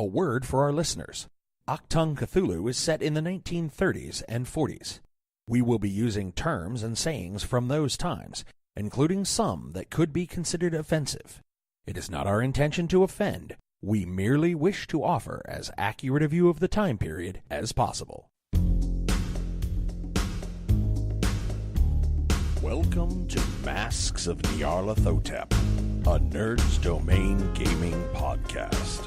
A word for our listeners. Achtung Cthulhu is set in the 1930s and 40s. We will be using terms and sayings from those times, including some that could be considered offensive. It is not our intention to offend. We merely wish to offer as accurate a view of the time period as possible. Welcome to Masks of Nyarlathotep, a Nerd's Domain gaming podcast.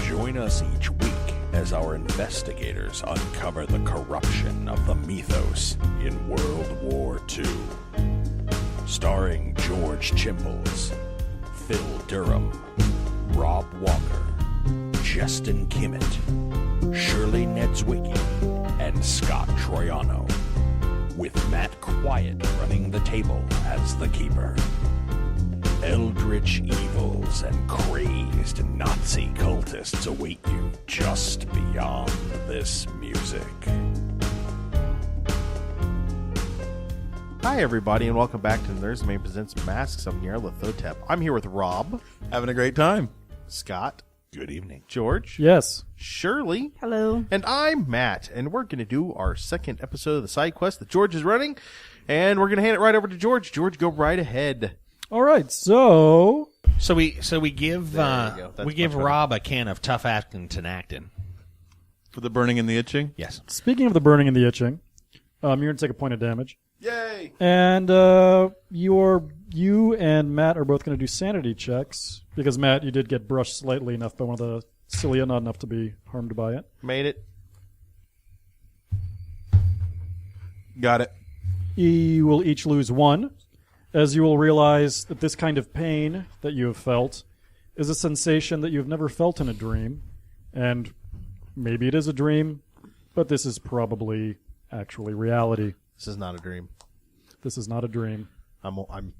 Join us each week as our investigators uncover the corruption of the mythos in World War II. Starring George Chimples, Phil Durham, Rob Walker, Justin Kimmett, Shirley Niedzwiecki, and Scott Troiano, with Matt Quiet running the table as the keeper. Eldritch evils and crazed Nazi cultists await you just beyond this music. Hi, everybody, and welcome back to Nerd's Domain Presents Masks of Nyarlathotep. I'm here with Rob. Having a great time. Scott. Good evening. George. Yes. Shirley. Hello. And I'm Matt, and we're going to do our second episode of the side quest that George is running, and we're going to hand it right over to George. George, go right ahead. All right, so we give Rob a can of Tough Actin' Tenactin. For the burning and the itching? Yes. speaking of the burning and the itching, you're going to take a point of damage. Yay! And you and Matt are both going to do sanity checks, because, Matt, you did get brushed slightly enough by one of the cilia, not enough to be harmed by it. Made it. Got it. You will each lose one, as you will realize that this kind of pain that you have felt is a sensation that you have never felt in a dream. And maybe it is a dream, but this is probably actually reality. This is not a dream. This is not a dream. I'm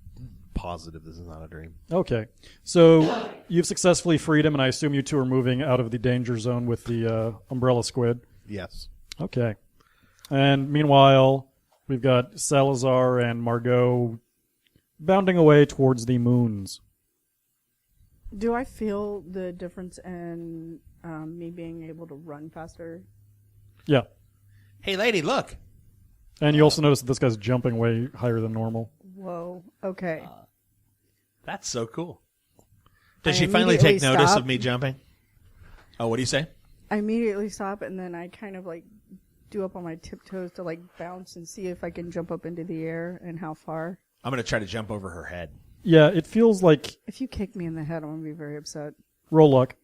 positive this is not a dream. Okay. So you've successfully freed him, and I assume you two are moving out of the danger zone with the umbrella squid. Yes. Okay. And meanwhile, we've got Salazar and Margot bounding away towards the moons. Do I feel the difference in me being able to run faster? Yeah. Hey, lady, look. And you also notice that this guy's jumping way higher than normal. Whoa. Okay. That's so cool. Does I she finally take immediately notice stop. of me jumping? Oh, what do you say? I immediately stop, and then I kind of do up on my tiptoes to bounce and see if I can jump up into the air and how far. I'm going to try to jump over her head. Yeah, it feels like If you kick me in the head, I'm going to be very upset. roll luck.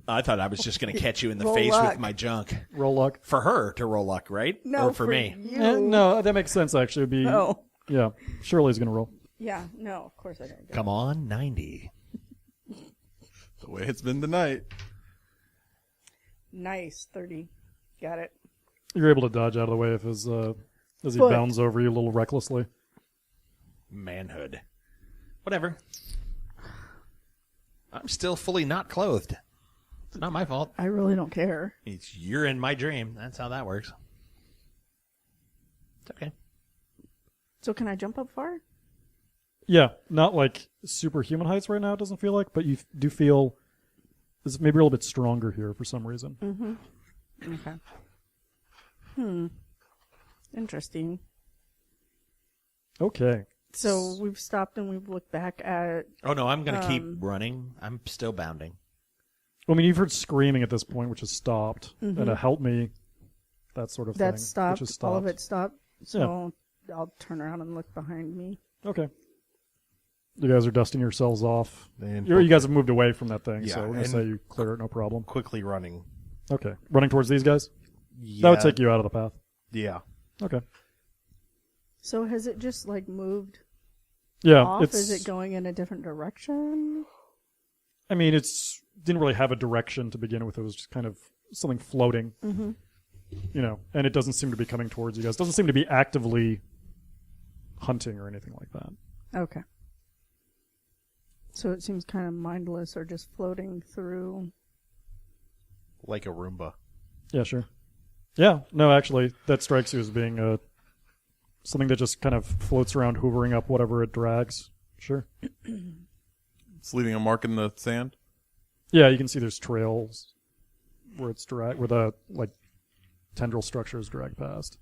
I thought I was just going to catch you in the Roll face luck. with my junk. Roll luck. For her to roll luck, right? No, Or for me? You. No, that makes sense, actually. It'd be, No. Yeah, Shirley's going to roll. Yeah, no, of course I don't. Come on, 90. The way it's been tonight. Nice, 30. Got it. You're able to dodge out of the way as he Foot. bounds over you a little recklessly. Manhood. Whatever. I'm still fully not clothed. It's not my fault. I really don't care. You're in my dream. That's how that works. It's okay. So can I jump up far? Yeah, not like superhuman heights right now, it doesn't feel like, but you do feel this maybe a little bit stronger here for some reason. Mm-hmm. Okay. Interesting. Okay. So we've stopped and we've looked back at... Oh, no, I'm going to keep running. I'm still bounding. Well, I mean, you've heard screaming at this point, which has stopped. And a help me, that sort of thing. That stopped. Which has All of stopped. it stopped. So I'll turn around and look behind me. Okay. You guys are dusting yourselves off. And You guys have moved away from that thing, Yeah, so we're going to and- say you clear it, no problem. Quickly running. Okay. Running towards these guys? Yeah. That would take you out of the path. Yeah. Okay. So has it just moved Yeah. off? It's, Is it going in a different direction? I mean, it's didn't really have a direction to begin with. It was just kind of something floating. Mm-hmm. And it doesn't seem to be coming towards you guys. It doesn't seem to be actively hunting or anything like that. Okay. So it seems kind of mindless or just floating through. Like a Roomba. Yeah, sure. Yeah, no, actually, that strikes you as being something that just kind of floats around, hoovering up whatever it drags. Sure. It's leaving a mark in the sand. Yeah, you can see there's trails where it's drag, where the tendril structure is dragged past.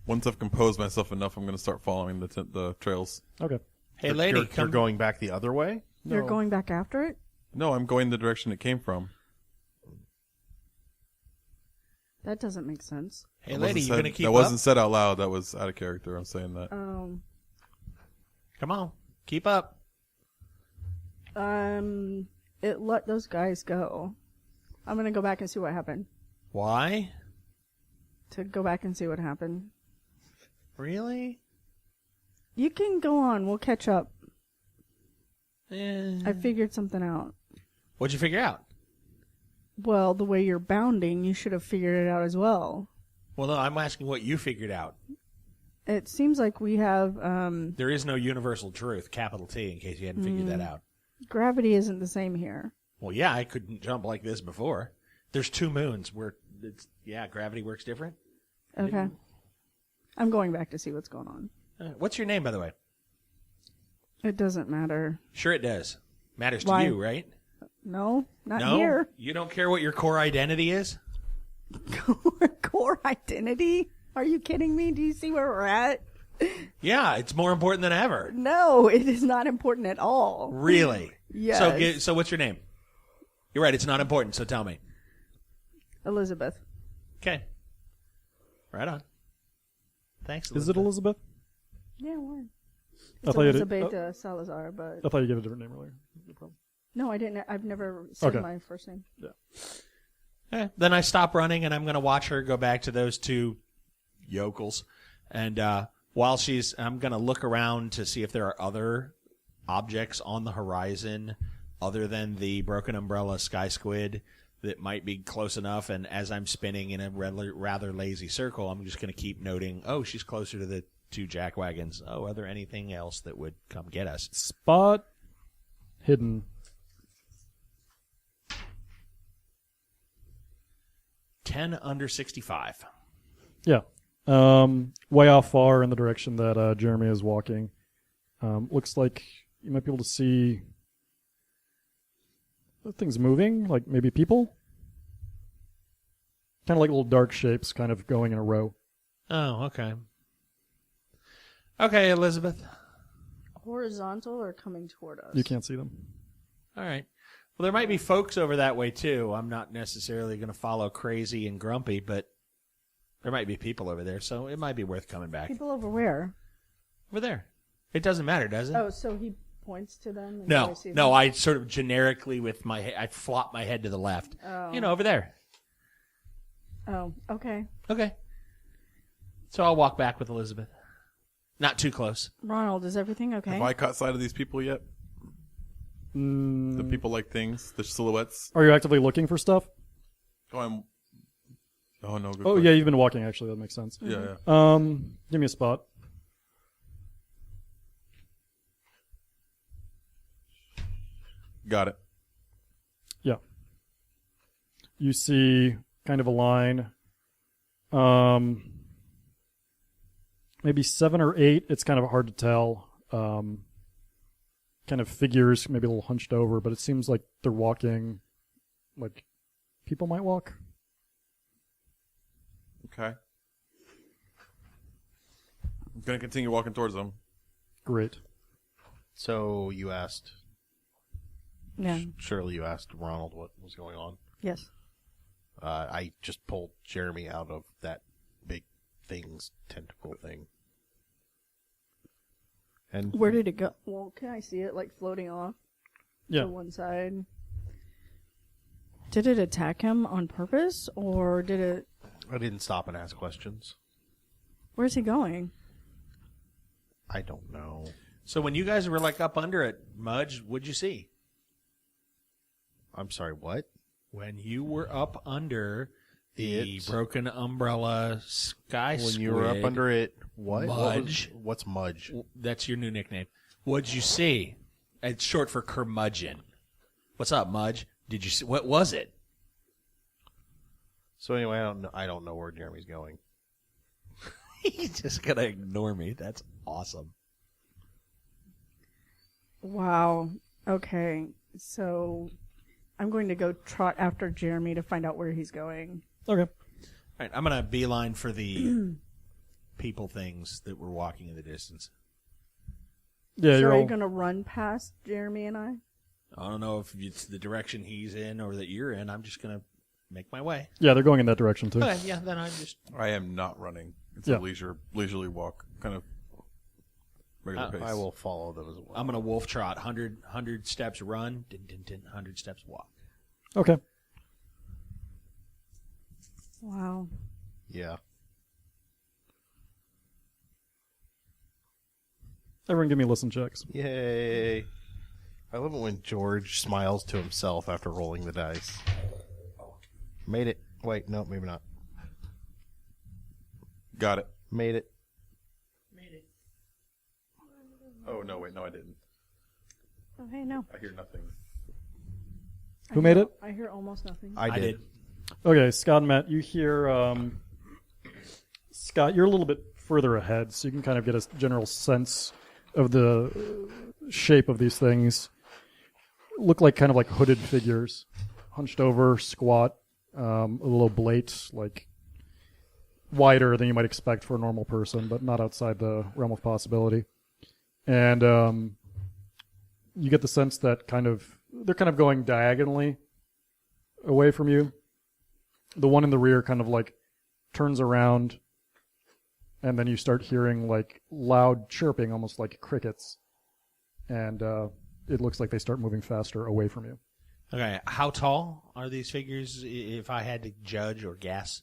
Once I've composed myself enough, I'm going to start following the trails. Okay. Hey, lady, You're going back the other way? You're going back after it? No, I'm going the direction it came from. That doesn't make sense. Hey, That lady, wasn't you going to said- keep That up? wasn't said out loud. That was out of character. I'm saying that. Um, Come on, keep up. it let those guys go. I'm gonna go back and see what happened. Why? To go back and see what happened. Really? You can go on. We'll catch up. Eh. I figured something out. What'd you figure out? Well, the way you're bounding, you should have figured it out as well. Well, no, I'm asking what you figured out. It seems like we have There is no universal truth, capital T, in case you hadn't figured that out. gravity isn't the same here. Well, yeah, I couldn't jump like this before. There's 2 moons where gravity works different. Okay. I'm going back to see what's going on. What's your name, by the way? It doesn't matter. Sure it does. Matters to Why? you, right? No, not No? here. You don't care what your core identity is? Core identity? Are you kidding me? Do you see where we're at? Yeah, it's more important than ever. No, it is not important at all. Really? Yes. So what's your name? You're right, it's not important, so tell me. Elizabeth. Okay. Right on. Thanks, Is it Elizabeth? Yeah, why? I It's thought you did- Elizabeth Salazar, but I thought you gave a different name earlier. No problem. no, I didn't. I've never said Okay. my first name. Then I stop running, and I'm going to watch her go back to those 2 yokels. And while I'm going to look around to see if there are other objects on the horizon other than the broken umbrella sky squid that might be close enough. And as I'm spinning in a rather lazy circle, I'm just going to keep noting, oh, she's closer to the 2 jack wagons. Oh, are there anything else that would come get us? Spot hidden. 10 under 65. Yeah. Way off far in the direction that Jeremy is walking. Looks like you might be able to see things moving, like maybe people. Kind of like little dark shapes kind of going in a row. Oh, okay. Okay, Elizabeth. Horizontal or coming toward us? You can't see them. All right. Well, there might be folks over that way, too. I'm not necessarily going to follow crazy and grumpy, but there might be people over there, so it might be worth coming back. People over where? Over there. It doesn't matter, does it? Oh, so he points to them? And No, see no, them? I sort of generically with my head, I flop my head to the left. Oh. You know, over there. Oh, okay. Okay. So I'll walk back with Elizabeth. Not too close. Ronald, is everything okay? Have I caught sight of these people yet? The people like things, the silhouettes. Are you actively looking for stuff? Oh, no. Good Oh, question. yeah, you've been walking, actually. That makes sense. Yeah. Give me a spot. Got it. Yeah. You see kind of a line. Maybe 7 or 8. It's kind of hard to tell. Kind of figures, maybe a little hunched over, but it seems like they're walking like people might walk. Okay. I'm going to continue walking towards them. Great. So you asked, Yeah. Shirley, you asked Ronald what was going on. Yes. I just pulled Jeremy out of that big thing's tentacle thing. And Where did it go? Well, can I see it like floating off Yeah. to one side? Did it attack him on purpose, or did it? I didn't stop and ask questions. Where's he going? I don't know. So when you guys were like up under it, Mudge, what'd you see? I'm sorry, what? When you were up under the It- broken umbrella sky When you were up squid, under it, what? Mudge. What's Mudge? That's your new nickname. What'd you see? It's short for curmudgeon. What's up, Mudge? Did you see? What was it? So anyway, I don't know where Jeremy's going. He's just gonna ignore me. That's awesome. Wow. Okay. So I'm going to go trot after Jeremy to find out where he's going. Okay. All right, I'm going to beeline for the people things that were walking in the distance. Yeah, So you're are all... you going to run past Jeremy and I? I don't know if it's the direction he's in or that you're in. I'm just going to make my way. Yeah, they're going in that direction too. Okay, yeah, then I'm just... I am not running. It's Yeah. a leisurely walk, kind of regular pace. I will follow them as well. I'm going to wolf trot. 100 steps run, 100 steps walk. Okay. Wow. Yeah. Everyone give me listen checks. Yay. I love it when George smiles to himself after rolling the dice. Made it. Wait, no, maybe not. Got it. Made it. Oh, no, wait, no, I didn't. Oh, hey, no. I hear nothing. Who made it? I hear almost nothing. I did. Okay, Scott and Matt, you hear... Scott, you're a little bit further ahead, so you can kind of get a general sense of the shape of these things. Look like kind of like hooded figures. Hunched over, squat, a little oblate, like wider than you might expect for a normal person, but not outside the realm of possibility. And you get the sense that they're kind of going diagonally away from you. The one in the rear kind of like turns around, and then you start hearing like loud chirping, almost like crickets. And it looks like they start moving faster away from you. Okay, how tall are these figures if I had to judge or guess?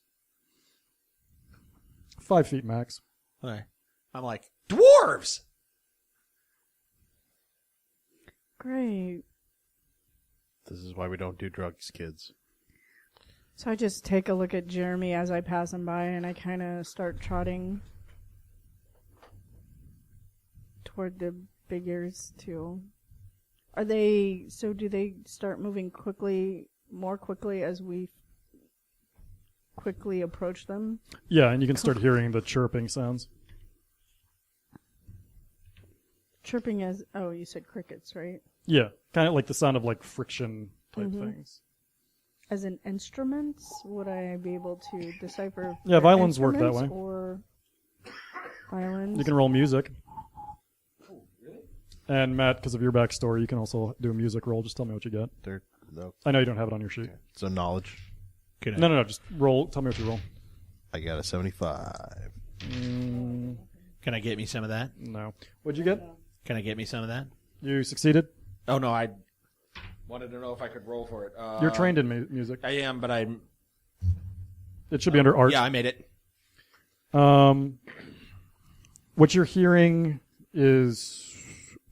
5 feet max. Okay. I'm like, dwarves! Great. This is why we don't do drugs, kids. So I just take a look at Jeremy as I pass him by, and I kind of start trotting toward the figures too. Do they start moving more quickly as we quickly approach them? Yeah, and you can start hearing the chirping sounds. Chirping you said crickets, right? Yeah, kind of like the sound of like friction type things. As in instruments, would I be able to decipher? if Yeah, they're violins work that instruments way. Or violins. You can roll music. And Matt, because of your backstory, you can also do a music roll. Just tell me what you get. No. I know you don't have it on your sheet. So knowledge. No. Just roll. Tell me what you roll. I got a 75. Can I get me some of that? No. What'd you get? Can I get me some of that? You succeeded? Oh, no, I wanted to know if I could roll for it. You're trained in music. I am, but I'm... It should be under art. Yeah, I made it. What you're hearing is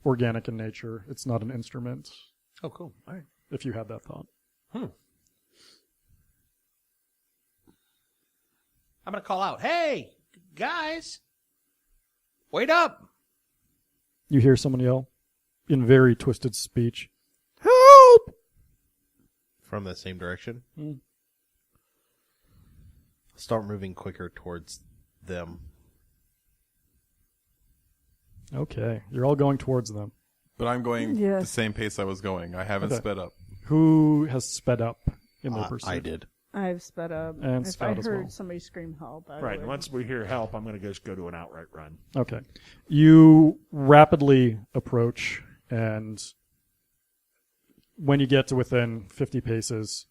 organic in nature. It's not an instrument, Oh, cool. All right. if you had that thought. I'm going to call out, hey, guys, wait up. You hear someone yell in very twisted speech, "Help!" From the same direction. Mm. Start moving quicker towards them. Okay, you're all going towards them. But I'm going Yes. the same pace I was going. I haven't Okay. sped up. Who has sped up in their pursuit? I did. I've sped up. And if Scott I as heard well. somebody scream help, I Right, would. once we hear help, I'm going to just go to an outright run. Okay. You rapidly approach, and when you get to within 50 paces,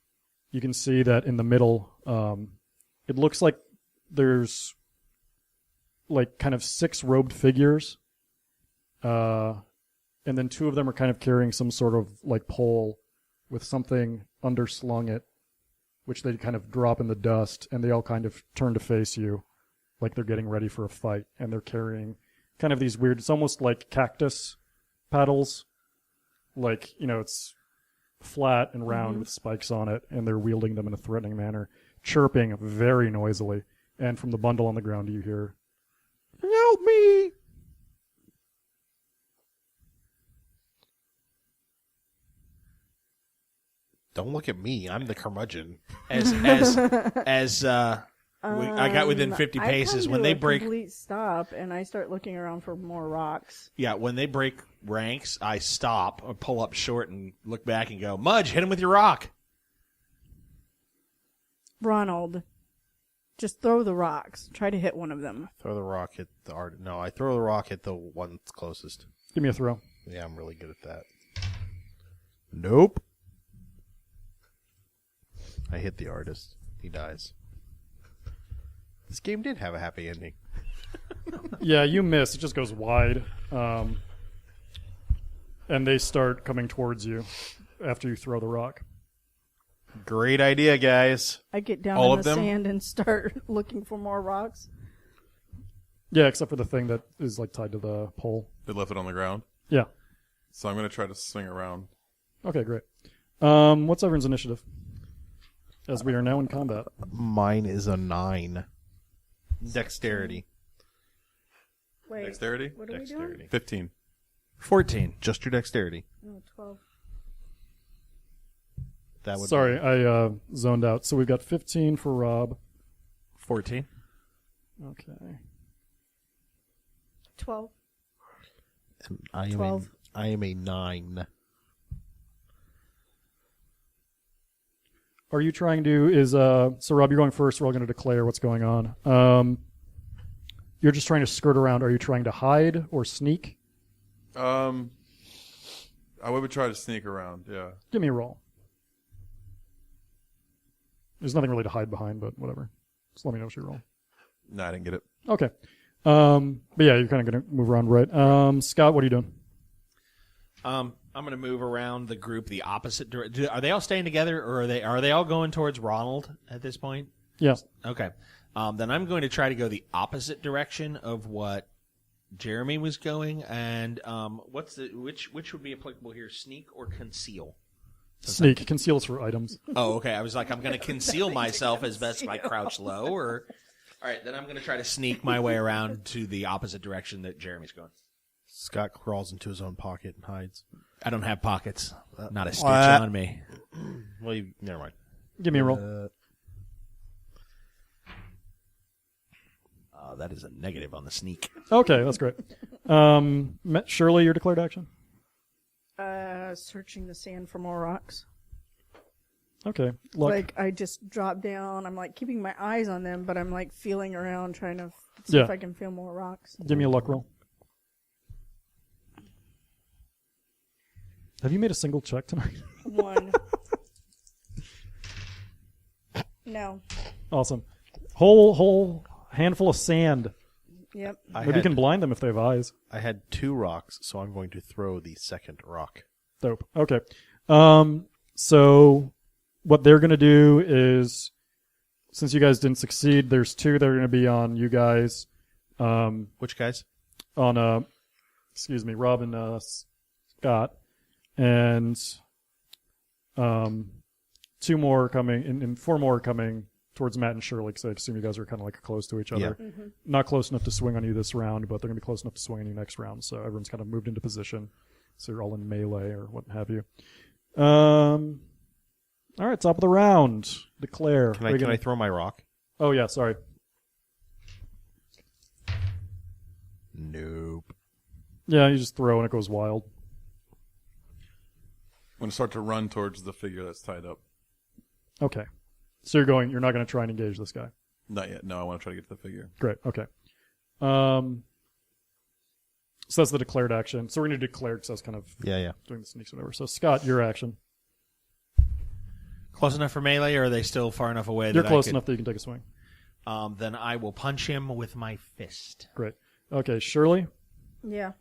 you can see that in the middle, it looks like there's like kind of 6 robed figures, and then 2 of them are kind of carrying some sort of like pole with something underslung it, which they kind of drop in the dust, and they all kind of turn to face you like they're getting ready for a fight, and they're carrying kind of these weird, it's almost like cactus paddles, like, it's flat and round with spikes on it, and they're wielding them in a threatening manner, chirping very noisily, and from the bundle on the ground you hear, "Help me!" Don't look at me. I'm the curmudgeon. As I got within 50 paces. When they break, complete stop, and I start looking around for more rocks. yeah, when they break ranks, I stop or pull up short and look back and go, Mudge, hit him with your rock. Ronald, just throw the rocks. Try to hit one of them. Throw the rock at the art. No, I throw the rock at the one that's closest. Give me a throw. Yeah, I'm really good at that. Nope. I hit the artist. He dies. This game did have a happy ending. Yeah, you miss. It just goes wide. And they start coming towards you after you throw the rock. Great idea, guys. I get down All in of the them? sand and start looking for more rocks. Yeah, except for the thing that is like tied to the pole. They left it on the ground. Yeah. So I'm going to try to swing around. Okay, great. What's everyone's initiative? As we are now in combat. Mine is a 9. Dexterity. Wait, Dexterity? what are we doing? Dexterity. 15. 14. Just your dexterity. No, 12. That would Sorry, I zoned out. So we've got 15 for Rob. 14. Okay. 12. I am 12. I am a 9. Are you trying to so Rob, you're going first. We're all going to declare what's going on. You're just trying to skirt around. Are you trying to hide or sneak? I would try to sneak around, yeah. Give me a roll. There's nothing really to hide behind, but whatever. Just let me know what you roll. No, I didn't get it. Okay. But yeah, you're kind of going to move around, right? Scott, what are you doing? I'm going to move around the group the opposite direction. Are they all staying together, or are they all going towards Ronald at this point? Yes. Okay. Then I'm going to try to go the opposite direction of what Jeremy was going. And which would be applicable here, sneak or conceal? Sneak. Conceals for items. Oh, okay. I was like, I'm going to conceal myself as best I crouch low. Or all right, then I'm going to try to sneak my way around to the opposite direction that Jeremy's going. Scott crawls into his own pocket and hides. I don't have pockets. Not a stitch What? on me. Well, never mind. Give me a roll. That is a negative on the sneak. Okay, that's great. Shirley, your declared action? Searching the sand for more rocks. Okay. Luck. Like, I just drop down. I'm, like, keeping my eyes on them, but I'm, like, feeling around trying to see Yeah. if I can feel more rocks. Give me a luck roll. Have you made a single check tonight? 1. No. Awesome. Whole handful of sand. Yep. Maybe you can blind them if they have eyes. I had 2 rocks, so I'm going to throw the second rock. Dope. Okay. So what they're going to do is, since you guys didn't succeed, there's 2 that are going to be on you guys. Which guys? On Rob and Scott, and 2 more coming, and 4 more coming towards Matt and Shirley, because I assume you guys are kind of like close to each other. Yeah. Mm-hmm. Not close enough to swing on you this round, but they're going to be close enough to swing on you next round. So everyone's kind of moved into position. So you're all in melee or what have you. All right, top of the round. Declare. Can I throw my rock? Oh yeah, sorry. Nope. Yeah, you just throw and it goes wild. I'm going to start to run towards the figure that's tied up. Okay. So you're not going to try and engage this guy. Not yet. No, I want to try to get to the figure. Great. Okay. So that's the declared action. So we're going to declare because I was kind of Yeah. doing the sneaks or whatever. So Scott, your action. Close enough for melee, or are they still far enough away? You're that close I could, enough that you can take a swing. Then I will punch him with my fist. Great. Okay, Shirley, Yeah.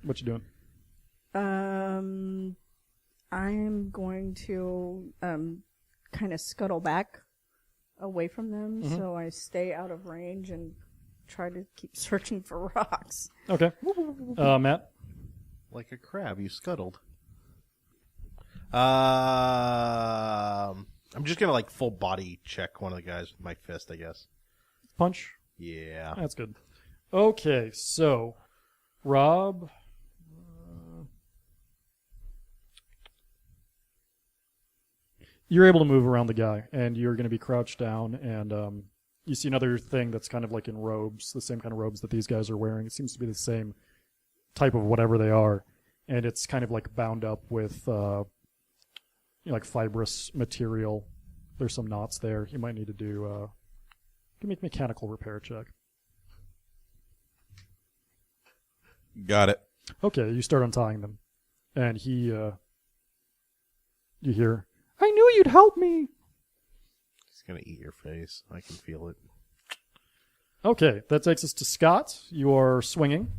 what you doing? I'm going to kind of scuttle back away from them, so I stay out of range and try to keep searching for rocks. Okay. Matt? Like a crab, you scuttled. I'm just gonna like full body check one of the guys with my fist, I guess. Punch? Yeah. That's good. Okay, so Rob. You're able to move around the guy, and you're going to be crouched down, and you see another thing that's kind of like in robes, the same kind of robes that these guys are wearing. It seems to be the same type of whatever they are, and it's kind of like bound up with like fibrous material. There's some knots there. You might need to do give me a mechanical repair check. Got it. Okay, you start untying them, and you hear, "I knew you'd help me." He's gonna eat your face. I can feel it. Okay, that takes us to Scott. You are swinging.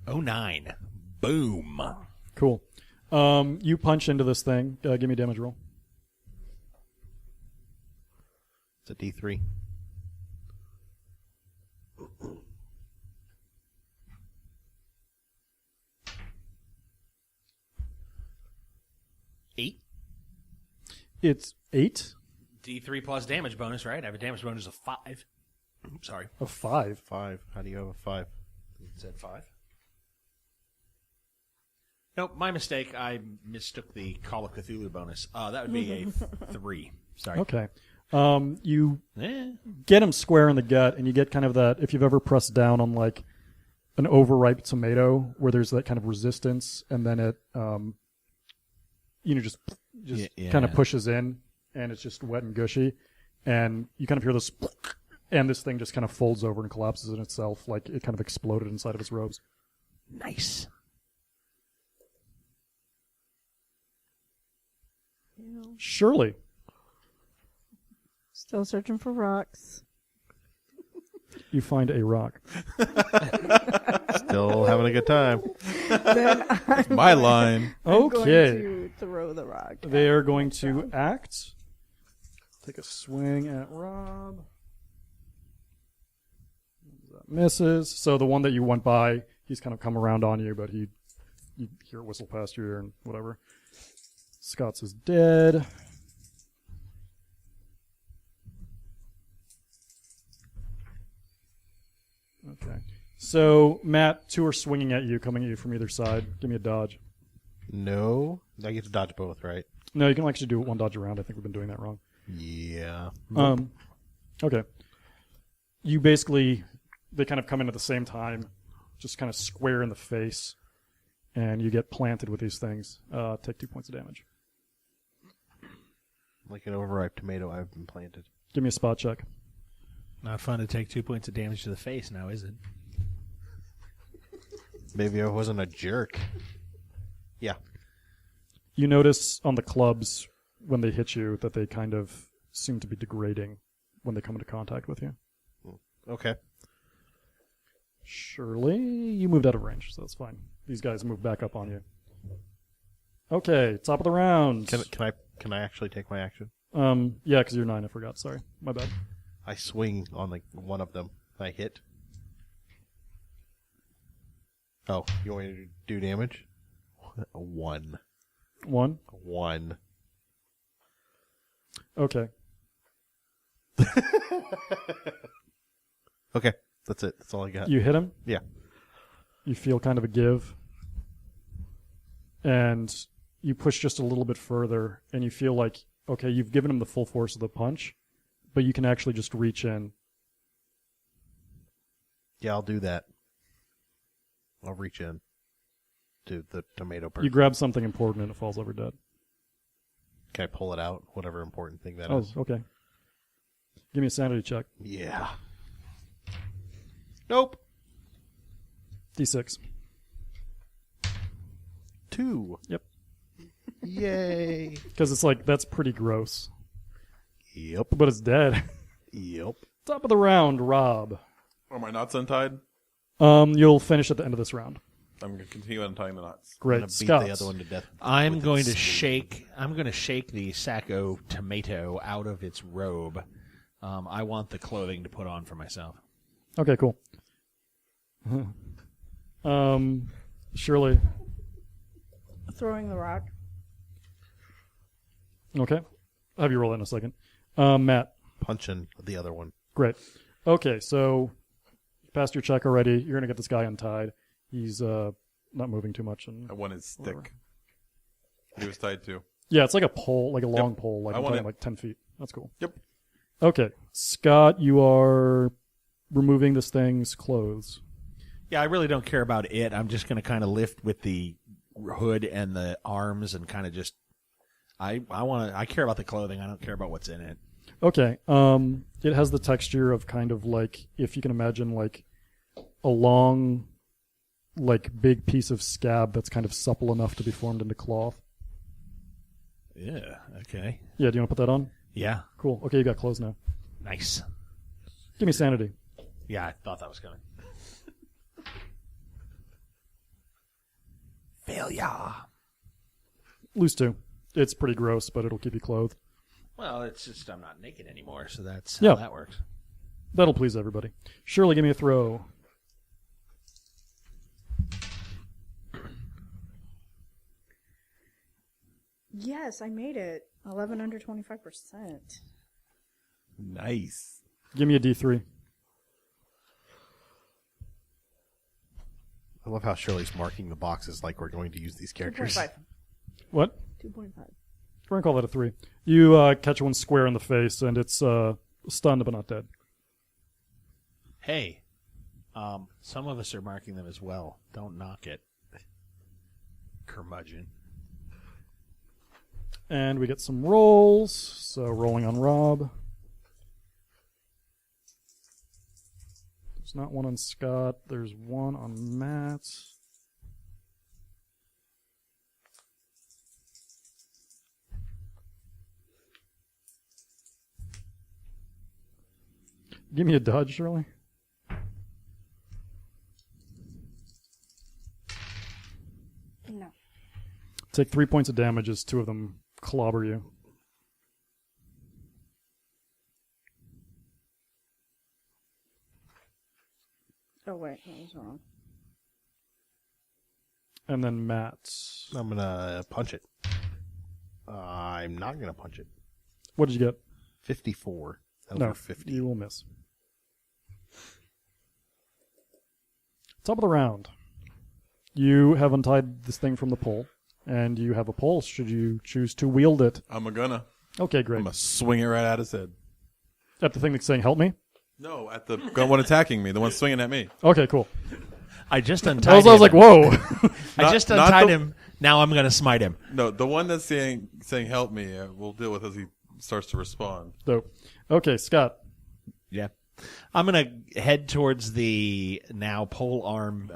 Oh, 9. Boom. Cool. You punch into this thing. Give me a damage roll. It's a D3. Eight. It's 8 D3 plus damage bonus, right? I have a damage bonus of 5. Sorry. of 5. 5. How do you have a 5? It said 5. Nope, my mistake. I mistook the Call of Cthulhu bonus. That would be a 3. Sorry. Okay. You Eh. get him square in the gut, and you get kind of that, if you've ever pressed down on like an overripe tomato where there's that kind of resistance, and then it just Yeah. kind of pushes in, and it's just wet and gushy, and you kind of hear this, and this thing just kind of folds over and collapses in itself, like it kind of exploded inside of its robes. Nice. Shirley, Still searching for rocks. you find a rock. Still having a good time. Then I'm My line. going Okay. to throw the rock. They are going to act. Take a swing at Rob. That misses. So the one that you went by, he's kind of come around on you, but you hear it whistle past your ear and whatever. Scott's is dead. Okay. So, Matt, 2 are swinging at you, coming at you from either side. Give me a dodge. No. I get to dodge both, right? No, you can actually do it one dodge around. I think we've been doing that wrong. Yeah. Okay. You basically, they kind of come in at the same time, just kind of square in the face, and you get planted with these things. Take 2 points of damage. Like an overripe tomato, I've been planted. Give me a spot check. Not fun to take 2 points of damage to the face now, is it? Maybe I wasn't a jerk. Yeah. You notice on the clubs, when they hit you, that they kind of seem to be degrading when they come into contact with you. Okay. Shirley, you moved out of range, so that's fine. These guys move back up on you. Okay, top of the round. Can I actually take my action? Yeah, because you're 9, I forgot. Sorry. My bad. I swing on like one of them. I hit. Oh, you want me to do damage? 1. 1. 1. Okay. Okay, that's it. That's all I got. You hit him. Yeah. You feel kind of a give. And you push just a little bit further, and you feel like, okay, you've given him the full force of the punch, but you can actually just reach in. Yeah, I'll do that. I'll reach in to the tomato person. You grab something important, and it falls over dead. Can I pull it out? Whatever important thing that Oh, is. okay. Give me a sanity check. Yeah. Nope. D6. 2. Yep. Yay. Because it's like, that's pretty gross. Yep. But it's dead. Yep. Top of the round, Rob. Are my knots untied? You'll finish at the end of this round. I'm going to continue untying the knots. I'm Great. gonna beat Scott. the other one to death. I'm with going its to sleeve. shake the Sacco tomato out of its robe. I want the clothing to put on for myself. Okay, cool. Shirley. Throwing the rock. Okay. I'll have you roll that in a second. Matt. Punching the other one. Great. Okay, so you passed your check already. You're going to get this guy untied. He's not moving too much. And That one is thick. He was tied to. Yeah, it's like a pole, like a long Yep. pole, like I I'm want talking it. like 10 feet. That's cool. Yep. Okay, Scott, you are removing this thing's clothes. Yeah, I really don't care about it. I'm just going to kind of lift with the hood and the arms and kind of just. I care about the clothing. I don't care about what's in it. Okay, it has the texture of kind of like, if you can imagine, like a long, like big piece of scab that's kind of supple enough to be formed into cloth. Yeah. Okay. Yeah, do you want to put that on? Yeah. Cool. Okay, you got clothes now. Nice. Give me sanity. Yeah, I thought that was coming. Failure. Lose 2. It's pretty gross, but it'll keep you clothed. Well, it's just I'm not naked anymore, so that's Yeah. how that works. That'll please everybody. Shirley, give me a throw. Yes, I made it. 11 under 25%. Nice. Give me a D3. I love how Shirley's marking the boxes like we're going to use these characters. 2.5. What? 2.5. We're going to call that a 3. You catch one square in the face, and it's stunned but not dead. Hey, some of us are marking them as well. Don't knock it. Curmudgeon. And we get some rolls. So rolling on Rob. There's not one on Scott. There's one on Matt. Give me a dodge, Shirley. No. Take 3 points of damage as 2 of them clobber you. Oh, wait. That was wrong. And then Matt. I'm going to punch it. I'm not going to punch it. What did you get? 54. No, Over 50. you will miss. Top of the round. You have untied this thing from the pole, and you have a pulse should you choose to wield it. I'm gonna. Okay, great. I'm gonna swing it right at his head. At the thing that's saying, help me? No, at the one attacking me, the one swinging at me. Okay, cool. I just I untied was like, him. whoa. I just not untied the- him. Now I'm going to smite him. No, the one that's saying help me, we'll deal with as he starts to respond. Dope. Okay, Scott. Yeah. I'm going to head towards the now pole arm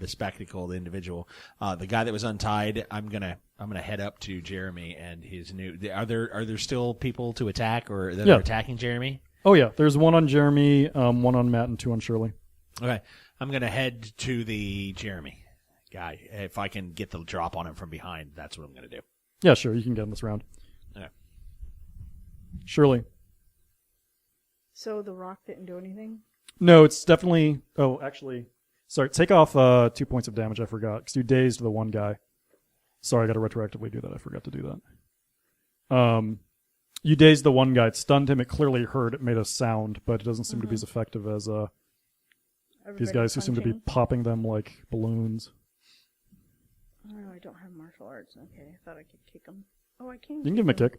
bespectacled individual. The guy that was untied, I'm going to head up to Jeremy and his new. Are there still people to attack or that Yeah. are attacking Jeremy? Oh, yeah. There's one on Jeremy, one on Matt, and 2 on Shirley. Okay. I'm going to head to the Jeremy guy. If I can get the drop on him from behind, that's what I'm going to do. Yeah, sure. You can get him this round. Okay. Shirley. So the rock didn't do anything? No, it's definitely... Oh, actually... Sorry, take off 2 points of damage. I forgot. Because you dazed the one guy. Sorry, I got to retroactively do that. I forgot to do that. You dazed the one guy. It stunned him. It clearly hurt. It made a sound, but it doesn't seem to be as effective as these Everybody guys who seem to be punching? popping them like balloons. Oh, I don't have martial arts. Okay, I thought I could kick him. Oh, I can. You can give him a kick.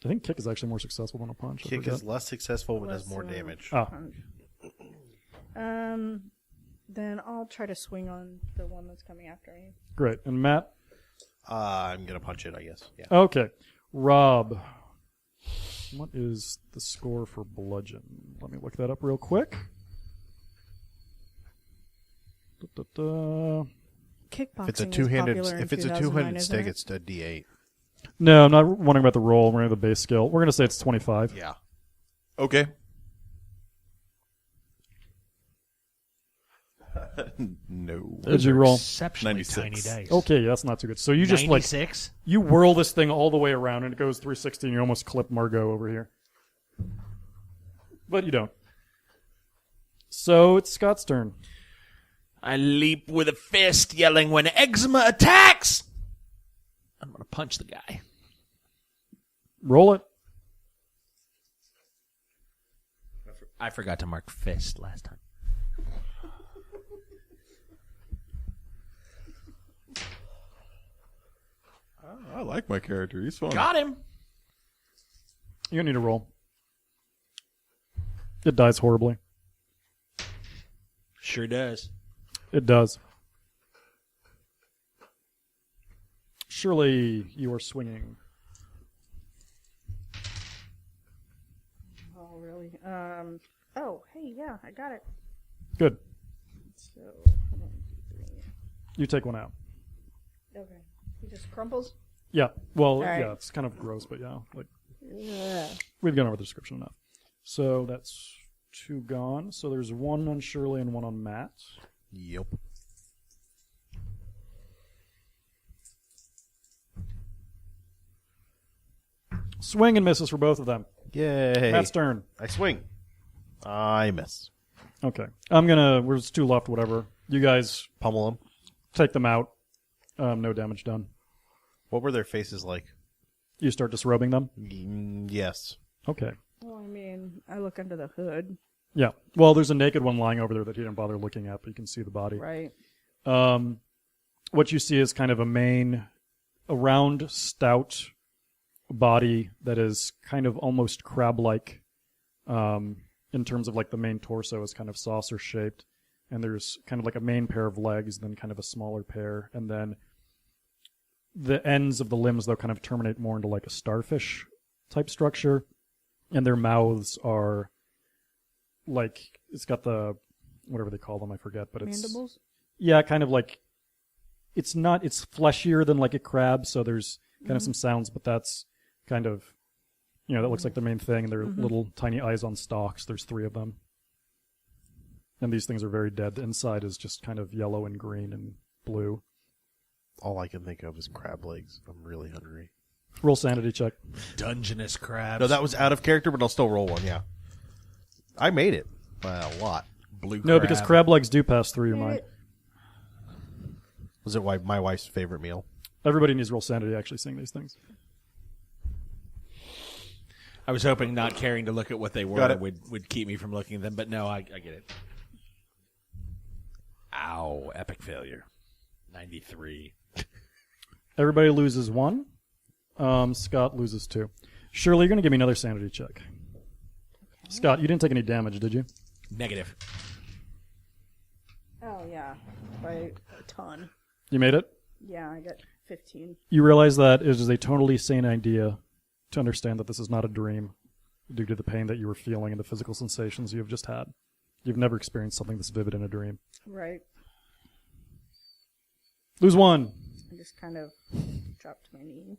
I think kick is actually more successful than a punch. I Kick forget. is less successful but does more Less, damage. Ah, Then I'll try to swing on the one that's coming after me. great. And Matt? I'm going to punch it, I guess. Yeah. Okay. Rob. What is the score for bludgeon? Let me look that up real quick. Da-da-da. Kickboxing If it's a is two-handed, popular in if it's a 2009, two-handed isn't stick, it? it's a D8. No, I'm not wondering about the roll. I'm wondering about the base skill. We're going to say it's 25. Yeah. Okay. No. Did you roll? Exceptionally 96. tiny dice. Okay, that's not too good. So you just like 96? you whirl this thing all the way around and it goes 360 and you almost clip Margot over here. But you don't. So it's Scott's turn. I leap with a fist, yelling, "When eczema attacks!" I'm going to punch the guy. Roll it. I forgot to mark fist last time. I like my character. He's fun. Got him. You need to roll. It dies horribly. Sure does. It does. Shirley, you are swinging. Oh, really? Oh, hey, yeah, I got it. Good. So, 1, 2, 3. You take one out. Okay. He just crumples? Yeah. Well, right. yeah, it's kind of gross, but yeah. Like Yeah. we've gone over the description enough. So that's 2 gone. So there's 1 on Shirley and 1 on Matt. Yep. Swing and misses for both of them. Yay. Matt's turn. I swing. I miss. Okay. There's 2 left, whatever. You guys Pummel them. take them out. No damage done. What were their faces like? You start disrobing them? Yes. Okay. Well, I mean, I look under the hood, Yeah. Well, there's a naked one lying over there that he didn't bother looking at, but you can see the body. right? What you see is kind of a round, stout body that is kind of almost crab-like in terms of like the main torso is kind of saucer-shaped. And there's kind of like a main pair of legs, then kind of a smaller pair. And then the ends of the limbs, though, kind of terminate more into like a starfish type structure. And their mouths are like, it's got the, whatever they call them, I forget, but it's... Mandibles? Yeah, kind of like, it's fleshier than like a crab, so there's kind of some sounds, but that's kind of, that looks like the main thing, and they're little tiny eyes on stalks. There's 3 of them. And these things are very dead. The inside is just kind of yellow and green and blue. All I can think of is crab legs. I'm really hungry. Roll sanity check. Dungeness crabs. No, that was out of character, but I'll still roll one, yeah. I made it by a lot. blue. No, because crab legs do pass through your mind. Was it my wife's favorite meal? Everybody needs roll sanity actually seeing these things. I was hoping not caring to look at what they Got were it. would keep me from looking at them, but no, I get it. Ow, epic failure. 93. Everybody loses 1. Scott loses 2. Shirley, you're going to give me another sanity check. Okay. Scott, you didn't take any damage, did you? Negative. Oh, yeah. By a ton. You made it? Yeah, I got 15. You realize that it is a totally sane idea to understand that this is not a dream due to the pain that you were feeling and the physical sensations you have just had. You've never experienced something this vivid in a dream. Right. Lose 1. I just kind of dropped to my knees.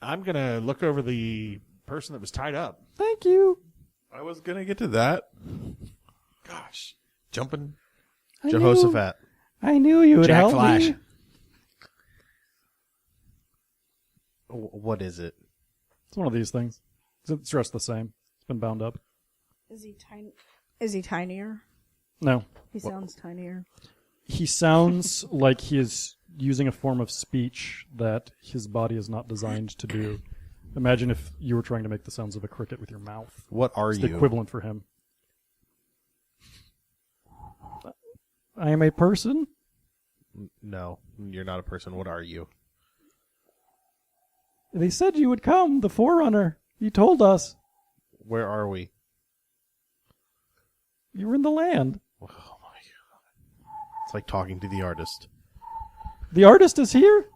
I'm going to look over the person that was tied up. Thank you. I was going to get to that. Gosh. Jumping. Jehoshaphat. I knew you would Jack help Flash. me. What is it? It's one of these things. It's dressed the same. It's been bound up. Is he tiny? Is he tinier? No. He sounds tinier. He sounds like he is using a form of speech that his body is not designed to do. Imagine if you were trying to make the sounds of a cricket with your mouth. What are It's you? the equivalent for him. I am a person. No, you're not a person. What are you? They said you would come, the Forerunner. You told us. Where are we? You were in the land. Oh my god. It's like talking to the artist. The artist is here?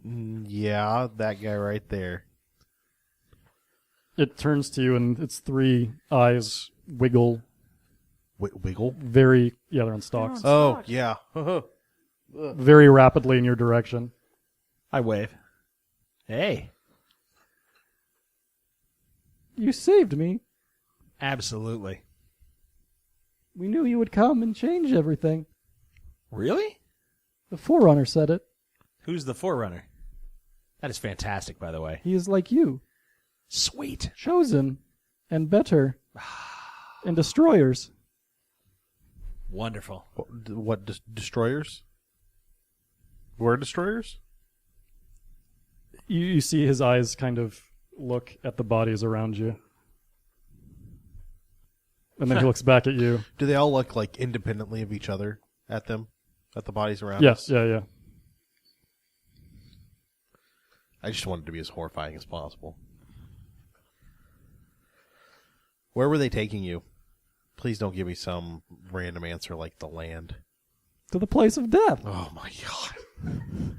Yeah, that guy right there. It turns to you and its 3 eyes wiggle Wiggle? very, yeah, they're on stalks, Oh, yeah. very rapidly in your direction. I wave. Hey. You saved me. Absolutely. We knew you would come and change everything. Really? The Forerunner said it. Who's the Forerunner? That is fantastic, by the way. He is like you, Sweet. chosen and better, and destroyers. Wonderful. What destroyers? We're destroyers? You see his eyes kind of look at the bodies around you. And then he looks back at you. Do they all look like independently of each other at them? At the bodies around Yes, us? yeah. I just wanted to be as horrifying as possible. Where were they taking you? Please don't give me some random answer like the land. To the place of death. Oh my god.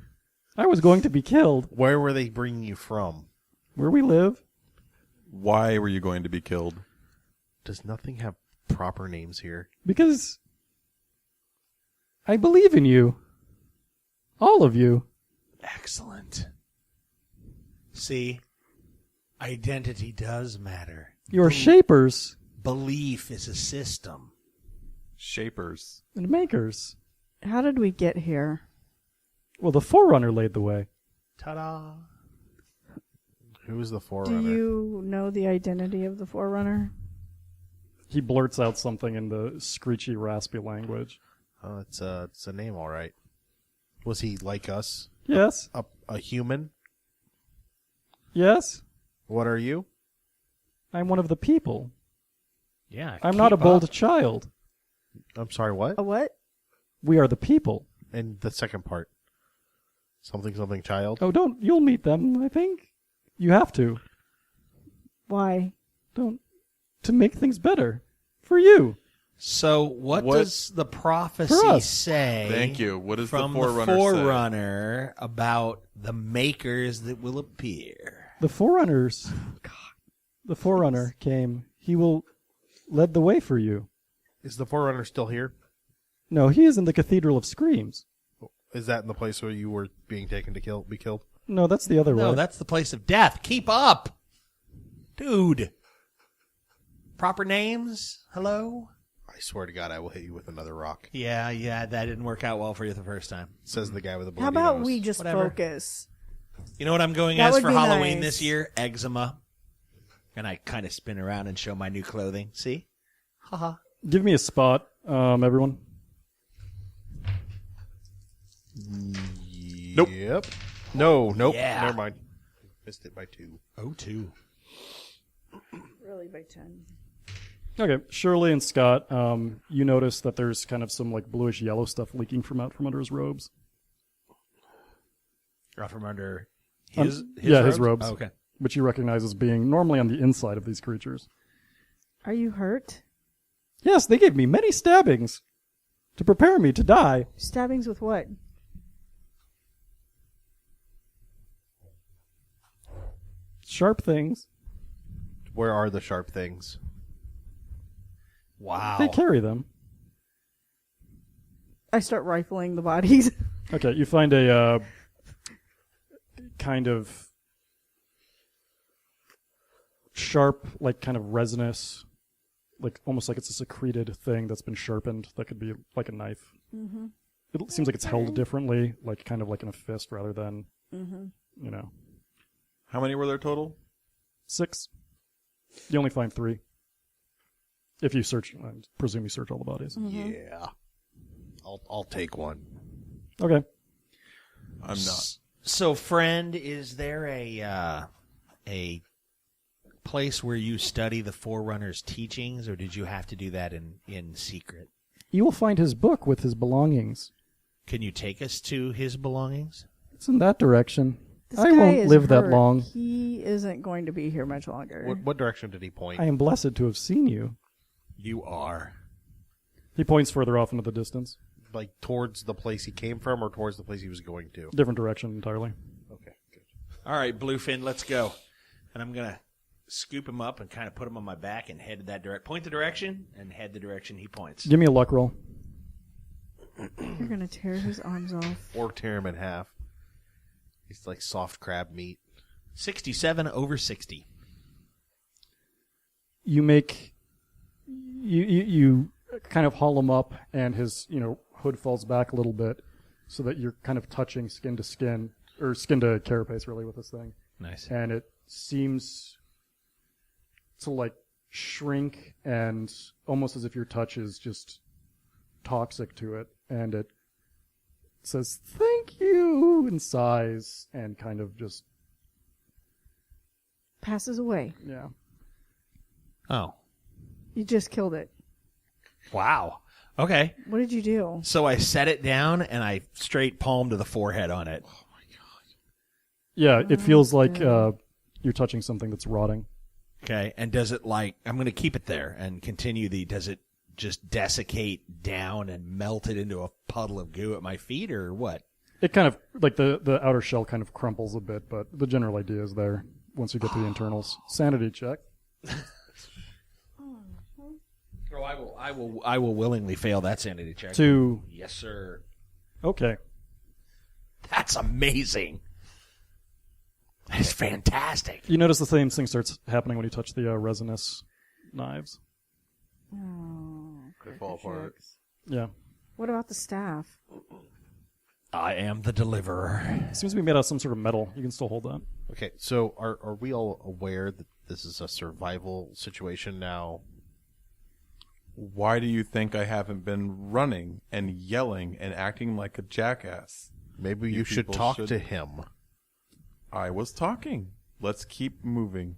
I was going to be killed. Where were they bringing you from? Where we live. Why were you going to be killed? Does nothing have proper names here? Because I believe in you. All of you. Excellent. See, identity does matter. You're shapers Belief is a system. Shapers. and makers. How did we get here? Well, the Forerunner laid the way. Ta-da. Who is the Do Forerunner? you know the identity of the Forerunner? He blurts out something in the screechy, raspy language. Oh, it's a name, all right. Was he like us? Yes. A human? Yes. What are you? I'm one of the people. Yeah. I'm not a keep bold up. child. I'm sorry, what? A what? We are the people. And the second part. Something child? Oh, you'll meet them, I think. You have to. Why? To make things better. For you. So what does the prophecy For us. say? Thank you. What does from the Forerunner say? Forerunner about the makers that will appear? The Forerunners. The Forerunner came. He will lead the way for you. Is the Forerunner still here? No, he is in the Cathedral of Screams. Is that in the place where you were being taken to be killed? No, that's the other No, way. that's the place of death. Keep up. Dude. Proper names? Hello? I swear to God, I will hit you with another rock. Yeah, that didn't work out well for you the first time. Says the guy with the bloody How about nose. we just Whatever. focus? You know what I'm going That as would for be Halloween nice. this year? Eczema. And I kind of spin around and show my new clothing. See? Haha. Give me a spot, everyone. Nope. Yep. Nope. Yeah. Never mind. Missed it by 2. Oh, two. Really by 10. Okay, Shirley and Scott, you notice that there's kind of some like bluish yellow stuff leaking from under his robes. Or from under His his robes. Oh, okay. Which you recognize as being normally on the inside of these creatures. Are you hurt? Yes, they gave me many stabbings to prepare me to die. Stabbings with what? Sharp things. Where are the sharp things? Wow. They carry them. I start rifling the bodies. Okay, you find a kind of sharp, like kind of resinous, like almost like it's a secreted thing that's been sharpened. That could be like a knife. Mm-hmm. It seems like it's held differently, like kind of like in a fist rather than, you know, How many were there total? 6. You only find 3. If you search, I presume you search all the bodies. Yeah. I'll take one. Okay. I'm not. So, friend, is there a place where you study the Forerunner's teachings, or did you have to do that in secret? You will find his book with his belongings. Can you take us to his belongings? It's in that direction. This I guy won't is live that hurt. long. He isn't going to be here much longer. What direction did he point? I am blessed to have seen you. You are. He points further off into the distance. Like towards the place he came from or towards the place he was going to? Different direction entirely. Okay, good. All right, Bluefin, let's go. And I'm going to scoop him up and kind of put him on my back and head that direction. Point the direction and head the direction he points. Give me a luck roll. You're going to tear his arms off. Or tear him in half. He's like soft crab meat. 67 over 60. You make you kind of haul him up, and his hood falls back a little bit, so that you're kind of touching skin to skin, or skin to carapace really with this thing, Nice. and it seems to like shrink, and almost as if your touch is just toxic to it, and it says thank you and sighs and kind of just Passes away. yeah. Oh. You just killed it. Wow. Okay. What did you do? So I set it down and I straight palm to the forehead on it. Yeah, it feels like you're touching something that's rotting. Okay. And does it like, I'm going to keep it there and continue does it just desiccate down and melt it into a puddle of goo at my feet or what? It kind of, like the outer shell kind of crumples a bit, but the general idea is there once you get to the internals. Sanity check. Oh, I will willingly fail that sanity check. 2. Yes, sir. Okay. That's amazing. That's fantastic. You notice the same thing starts happening when you touch the resinous knives. Oh, They fall apart. Yeah. what about the staff? I am the deliverer. It seems to be made out of some sort of metal. You can still hold that. Okay, so are we all aware that this is a survival situation now? Why do you think I haven't been running and yelling and acting like a jackass? Maybe you should people talk should- to him. I was talking. Let's keep moving.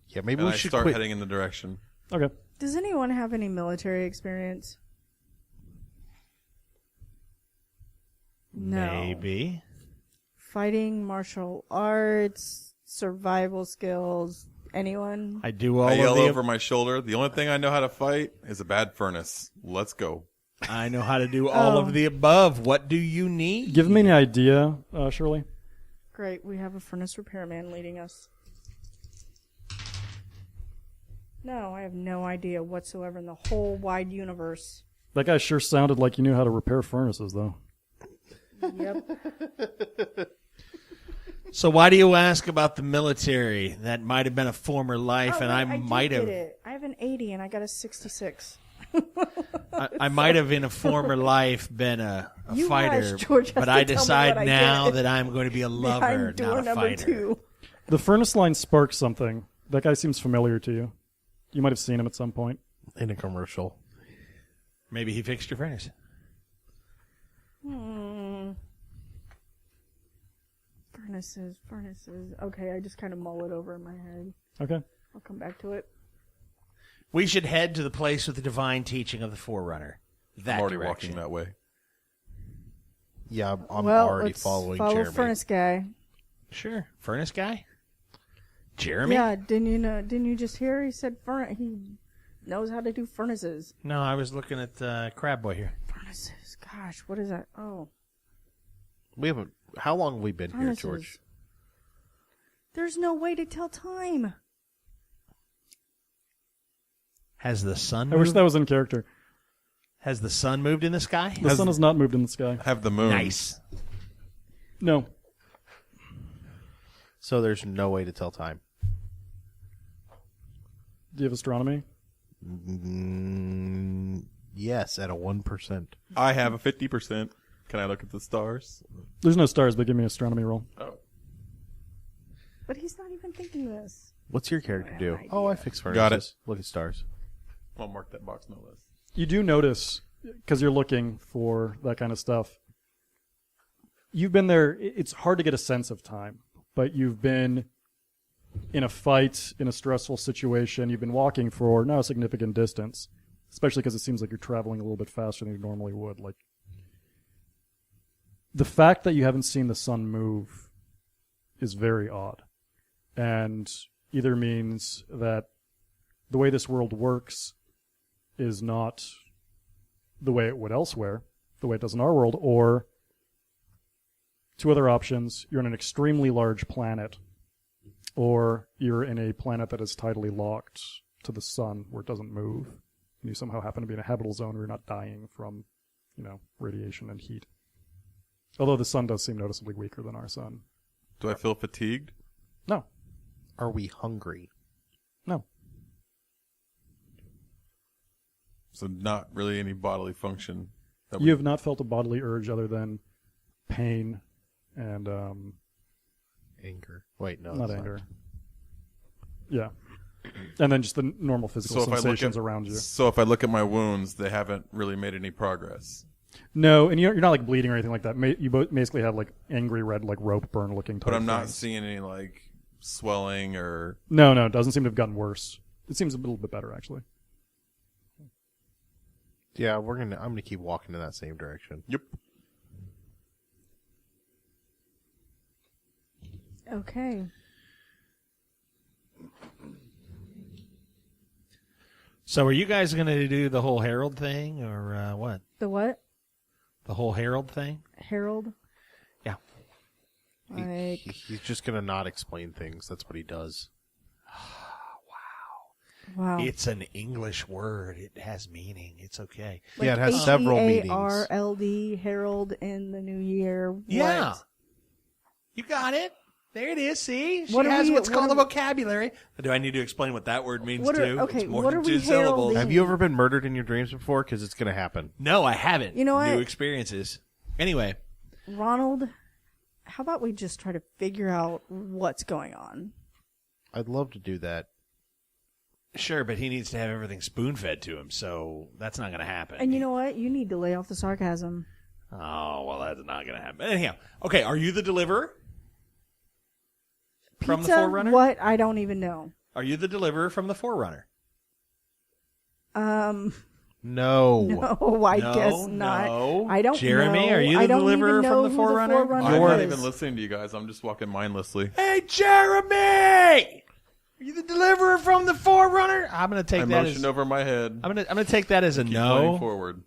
Yeah, maybe And we I should start quit. heading in the direction. Okay. Does anyone have any military experience? No. Maybe. Fighting, martial arts, survival skills. Anyone? I do all I of yell the over my shoulder. The only thing I know how to fight is a bad furnace. Let's go. I know how to do all of the above. What do you need? Give me an idea, Shirley. Great, we have a furnace repairman leading us. No, I have no idea whatsoever in the whole wide universe. That guy sure sounded like you knew how to repair furnaces, though. Yep. So why do you ask about the military? That might have been a former life, and I might did have. it. I have an 80 and I got a 66. I might have in a former life been a You fighter, hush, George has but to I tell me decide what I now get. that I'm going to be a lover, Behind door not a number fighter. 2. The furnace line sparks something. That guy seems familiar to you. You might have seen him at some point. In a commercial. Maybe he fixed your furnace. Furnaces. Okay, I just kind of mull it over in my head. Okay. I'll come back to it. We should head to the place with the divine teaching of the Forerunner. That I'm already direction. walking that way. Yeah, I'm well, already let's following follow Jeremy. furnace guy. Sure, furnace guy. Jeremy. Yeah, didn't you just hear? He said he knows how to do furnaces. No, I was looking at Crab Boy here. Furnaces. Gosh, what is that? Oh, We haven't. How long have we been furnaces. here, George? There's no way to tell time. Has the sun? I wish moved? that was in character. Has the sun moved in the sky? The sun has not moved in the sky. I have the moon. Nice. No. So there's no way to tell time. Do you have astronomy? Yes, at a 1%. I have a 50%. Can I look at the stars? There's no stars, but give me an astronomy roll. Oh. But he's not even thinking this. What's your character do? Oh, I fix furnaces. Got it. Look at stars. I'll mark that box no less. You do notice, because you're looking for that kind of stuff, you've been there. It's hard to get a sense of time, but you've been in a fight, in a stressful situation. You've been walking for now a significant distance, especially because it seems like you're traveling a little bit faster than you normally would. Like, the fact that you haven't seen the sun move is very odd, and either means that the way this world works is not the way it would elsewhere, the way it does in our world, or two other options: you're on an extremely large planet, or you're in a planet that is tidally locked to the sun where it doesn't move, and you somehow happen to be in a habitable zone where you're not dying from, radiation and heat. Although the sun does seem noticeably weaker than our sun. Do I feel fatigued? No. Are we hungry? No. So not really any bodily function. That You have not felt a bodily urge other than pain and Anger. Wait, no. not that's anger. Yeah. And then just the normal physical So if I look sensations at around you. So if I look at my wounds, they haven't really made any progress. No, and you're not like bleeding or anything like that. You basically have like angry red, like rope burn looking type But I'm not things. seeing any like swelling or No, it doesn't seem to have gotten worse. It seems a little bit better, actually. Yeah, I'm gonna keep walking in that same direction. Yep. Okay. So are you guys going to do the whole Herald thing or what? The what? The whole Herald thing? Harold? Yeah. Like, He's just gonna not explain things. That's what he does. wow. It's an English word. It has meaning. It's okay. Like Yeah, it has several meanings. H-E-A-R-L-D, Herald in the New Year. What? Yeah. You got it. There it is. See? She What are has we- what's what called are a vocabulary. Do I need to explain what that word means What are- too? okay, It's more what than are 2 we syllables. heralding? Have you ever been murdered in your dreams before? Because it's gonna happen. No, I haven't. You know what? New experiences. Anyway. Ronald, how about we just try to figure out what's going on? I'd love to do that. Sure, but he needs to have everything spoon-fed to him, so that's not going to happen. And you know what? You need to lay off the sarcasm. Oh, well, that's not going to happen. Anyhow, okay, are you the deliverer? From the Pizza? Forerunner? What? I don't even know. Are you the deliverer from the Forerunner? No. No, I No, guess not. no. I don't Jeremy, know. are you the I don't deliverer even from know the who Forerunner? I'm not is. even listening to you guys. I'm just walking mindlessly. Hey, Jeremy! Are you the deliverer from the Forerunner? I'm going to take I that as motioned over my head. I'm going to take that as a Keep pointing no. forward.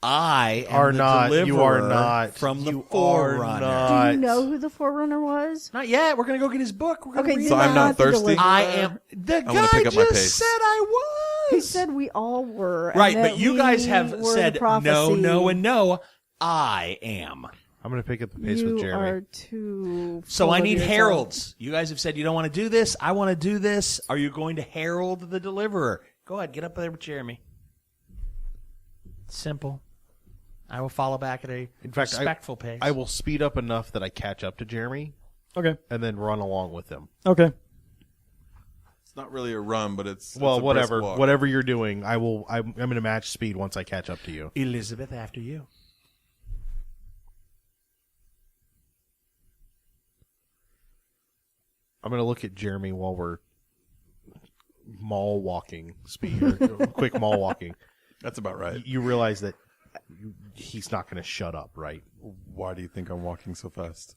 I am Are the not. deliverer You are not. from the You are Forerunner. not. Do you know who the Forerunner was? Not yet. We're going to go get his book. We're going to Okay, read So it. I'm not the thirsty? deliverer. I am. The I'm gonna guy pick up my just pace. said I was. He said we all were. and Right, that but you we guys have were the said no, prophecy. no, and no. I am. I'm gonna pick up the pace You with Jeremy. are too. So full I of need yourself. heralds. You guys have said you don't want to do this. I want to do this. Are you going to herald the deliverer? Go ahead, get up there with Jeremy. Simple. I will follow back at a respectful pace. I will speed up enough that I catch up to Jeremy Okay. and then run along with him. Okay. It's not really a run, but it's Well, it's a brisk whatever, walk. whatever you're doing, I'm going to match speed once I catch up to you. Elizabeth, after you. I'm going to look at Jeremy while we're mall walking speed, or quick mall walking. That's about right. You realize that he's not going to shut up, right? Why do you think I'm walking so fast?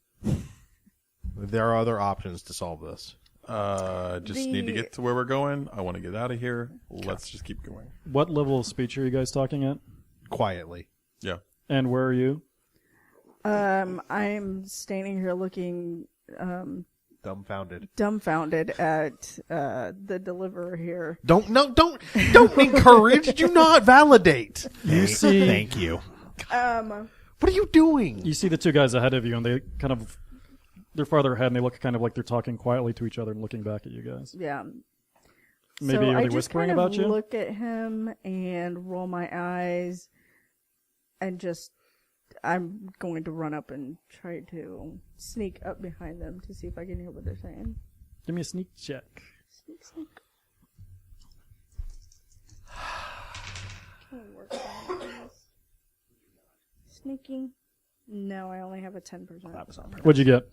There are other options to solve this. Just need to get to where we're going. I want to get out of here. Let's just keep going. What level of speech are you guys talking at? Quietly. Yeah. And where are you? I'm standing here looking Dumbfounded at the deliverer here. Don't encourage. Do not validate. You see, Thank you. What are you doing? you see the two guys ahead of you, and they're farther ahead, and they look kind of like they're talking quietly to each other and looking back at you guys. Yeah. Maybe so are I they just whispering kind of about you? look at him and roll my eyes, and I'm going to run up and try to sneak up behind them to see if I can hear what they're saying. Give me a sneak check. Sneak, sneak. Can I work on this? Sneaking? No, I only have a 10%. That was on purpose. What'd you get?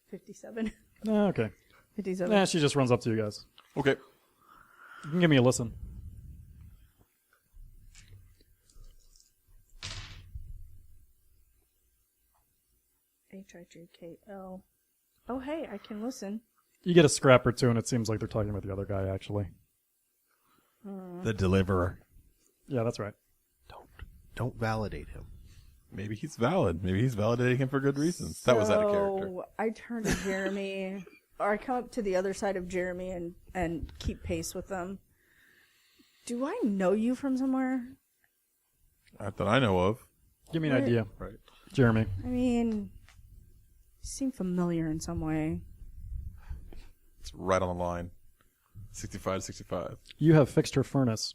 57. Okay. 57. Nah, she just runs up to you guys. Okay. You can give me a listen. HIJKL. Oh, hey, I can listen. You get a scrap or two, and it seems like they're talking about the other guy, actually. The deliverer. Yeah, that's right. Don't validate him. Maybe he's valid. Maybe he's validating him for good reasons. That was out of character. So I turn to Jeremy, or I come up to the other side of Jeremy and keep pace with them. Do I know you from somewhere? Not that I know of. Give me an Where- idea, Right. Jeremy. I mean, you seem familiar in some way. It's right on the line. 65 to 65. You have fixed her furnace.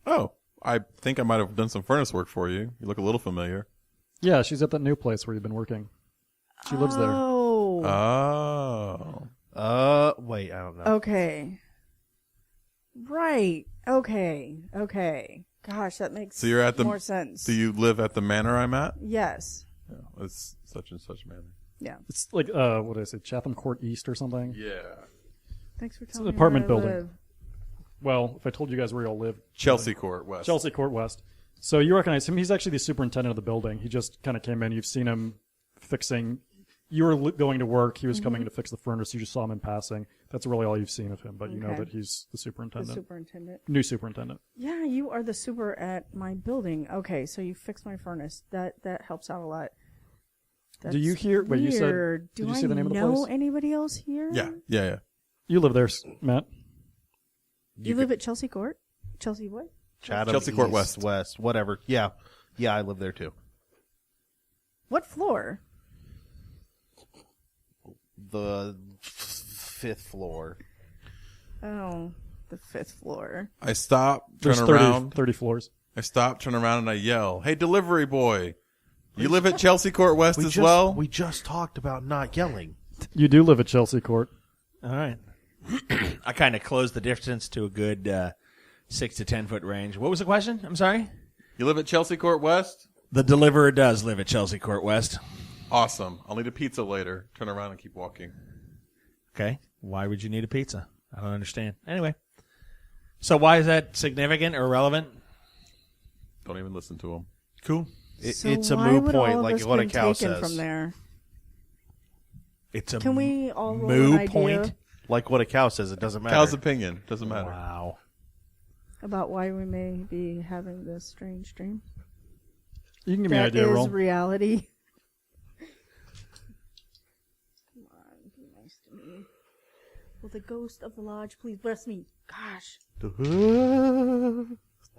Oh, I think I might have done some furnace work for you. You look a little familiar. Yeah, she's at that new place where you've been working. She lives there. Oh. Wait, I don't know. Okay. Right. Okay. Gosh, that makes So you're at the more sense. Do you live at the manor I'm at? Yes. Yeah, it's such and such manor. Yeah. It's like, what did I say, Chatham Court East or something? Yeah. Thanks for an telling me apartment where I building. live. well, if I told you guys where you all live. Chelsea Court West. Chelsea Court West. So you recognize him. He's actually the superintendent of the building. He just kind of came in. You've seen him fixing. You were going to work. He was coming to fix the furnace. You just saw him in passing. That's really all you've seen of him. But you know Okay. that he's the The superintendent. superintendent. New superintendent. Yeah, you are the super at my building. Okay, so you fixed my furnace. That helps out a lot. That's Do you hear? Wait, you said. weird. Did Do you see the name of the I know place? anybody else here? Yeah. You live there, Matt. You live at Chelsea Court? Chelsea what? Chatham, Chelsea Court East, West, whatever. Yeah, I live there too. What floor? The fifth floor. Oh, the fifth floor. I stop, There's turn 30, around. 30 floors. I stop, turn around, and I yell, "Hey, delivery boy! You live at Chelsea Court West as just, well?" We just talked about not yelling. You do live at Chelsea Court. All right. I kind of closed the distance to a good 6 to 10 foot range. What was the question? I'm sorry. You live at Chelsea Court West? The deliverer does live at Chelsea Court West. Awesome. I'll need a pizza later. Turn around and keep walking. Okay. Why would you need a pizza? I don't understand. Anyway. So why is that significant or relevant? Don't even listen to him. Cool. So It's a why moot would all point, of like us what a been cow taken says. from there? It's a Can we all roll moo an idea point. Like what a cow says, it doesn't matter. Cow's opinion. Doesn't matter. Wow. about why we may be having this strange dream? You can give me an That idea, is roll. reality. Come on, be nice to me. Will the ghost of the lodge please bless me? Gosh.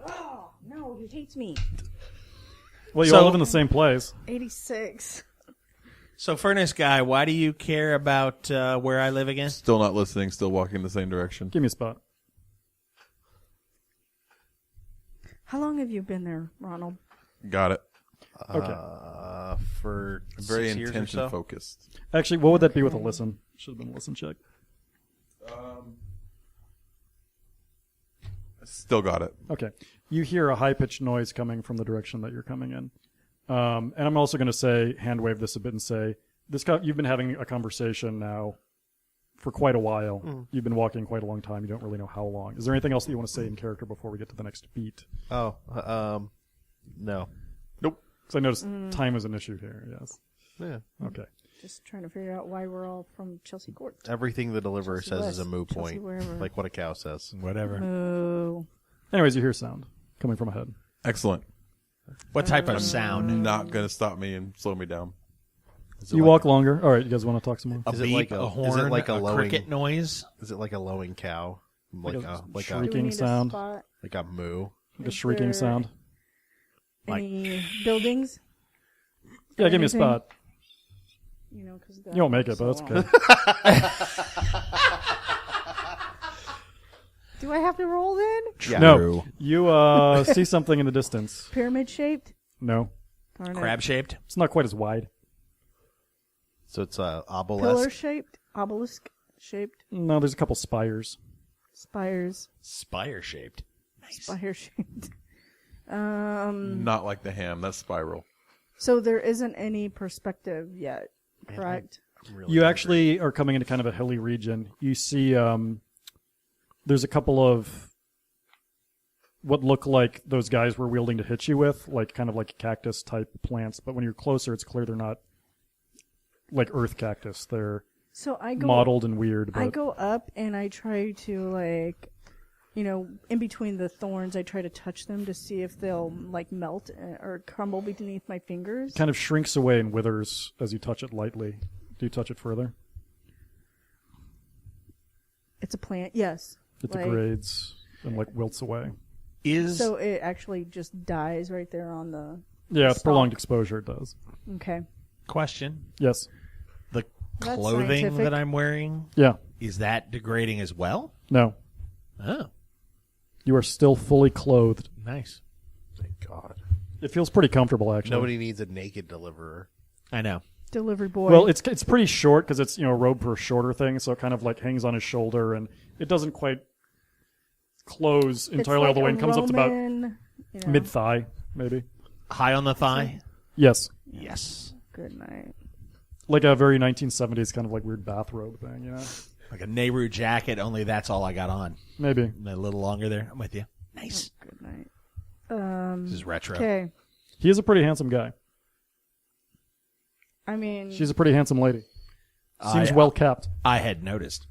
Oh, no, he hates me. Well, you So- all live in the same place. 86. So, Furnace Guy, why do you care about where I live again? Still not listening. Still walking in the same direction. Give me a spot. How long have you been there, Ronald? Got it. Okay. For Very 6 years or intention so? focused. Actually, what would that be with a listen? Should have been a listen check. Still got it. Okay. You hear a high-pitched noise coming from the direction that you're coming in. And I'm also going to say, hand wave this a bit and say, you've been having a conversation now for quite a while. You've been walking quite a long time. You don't really know how long. Is there anything else that you want to say in character before we get to the next beat? no. Nope. Because I noticed time is an issue here, yes. Yeah. Okay. Just trying to figure out why we're all from Chelsea Court. Everything the deliverer Chelsea says West, is a moot Chelsea point. wherever. Like what a cow says. Whatever. Oh. Anyways, you hear sound coming from ahead. Excellent. What type of sound? Not going to stop me and slow me down. You walk longer. All right, you guys want to talk some more? A Is it beep, like a a- horn, is it like a lowing- cricket noise? Is it like a lowing cow? Like Like a a like shriek- a Do we need sound. a spot? like a moo? Like a Is shrieking there sound. Any buildings? Yeah, give me a anything? spot. You know, because You won't make it, but that's okay. Do I have to roll then? Yeah. No, you see something in the distance. Pyramid shaped? No, Darn it. Crab shaped? it's not quite as wide. So it's a Pillar obelisk. shaped? Obelisk shaped? No, there's a couple spires. Spires? Spire shaped. Spire shaped. Not like the ham. That's spiral. So there isn't any perspective yet, correct? You actually are coming into kind of a hilly region. You see there's a couple of what look like those guys were wielding to hit you with, like kind of like cactus type plants. But when you're closer, it's clear they're not like earth cactus. They're So I go mottled and weird. But I go up and I try to like, you know, in between the thorns, I try to touch them to see if they'll like melt or crumble beneath my fingers. kind of shrinks away and withers as you touch it lightly. Do you touch it further? It's a plant, yes. It Like- degrades and like wilts away. Is So it actually just dies right there on the. Yeah, with Stalk. prolonged exposure, it does. Okay. question Yes. the That's clothing scientific. that I'm wearing, Yeah. is that degrading as well? No. Oh, You are still fully clothed. nice. Thank God. It feels pretty comfortable, actually. Nobody needs a naked deliverer. I know. Delivery boy. Well, it's pretty short because it's a robe for a shorter thing, so it kind of like hangs on his shoulder, and it doesn't quite close It's entirely like all the way, a and comes up to about Roman, you know. mid thigh, maybe. High on the thigh? Yes, Yes. Good night. like a very 1970s kind of like weird bathrobe thing, you know. Like a Nehru jacket, only that's all I got on. Maybe. A little longer there. I'm with you. Nice. Good night. This is retro. Okay. He is a pretty handsome guy. I mean, She's a pretty handsome lady. Seems well kept. I had noticed.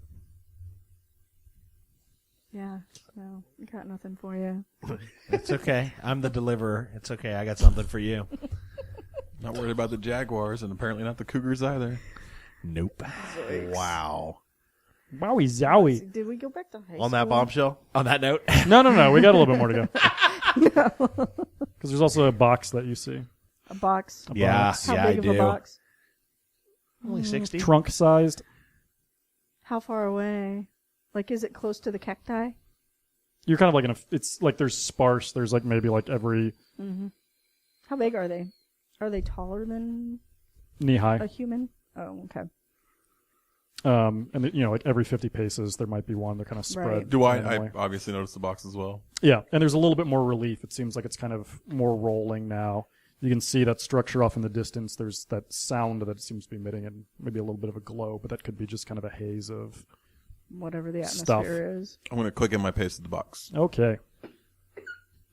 yeah. No, I got nothing for you. It's okay. I'm the deliverer. It's okay. I got something for you. Not worried about the Jaguars, and apparently not the Cougars either. Nope. Wow. Wowie zowie. Did we go back to high school? On that bombshell? On that note, No. We got a little bit more to go. Because there's also a box that you see. A box. A yeah, box. How yeah, big I of do. a box? Only 60. Trunk sized. How far away? Like, is it close to the cacti? You're kind of like in a. It's like there's sparse. There's like maybe like every How big are they? Are they taller than knee high. a human? Oh, okay. And like every 50 paces there might be one. They're kind of spread. Right. Do I randomly. obviously noticed the box as well. Yeah, and there's a little bit more relief. It seems like it's kind of more rolling now. You can see that structure off in the distance. There's that sound that it seems to be emitting, and maybe a little bit of a glow, but that could be just kind of a haze of. Whatever the Stuff. atmosphere is. I'm going to click in my paste of the box. Okay.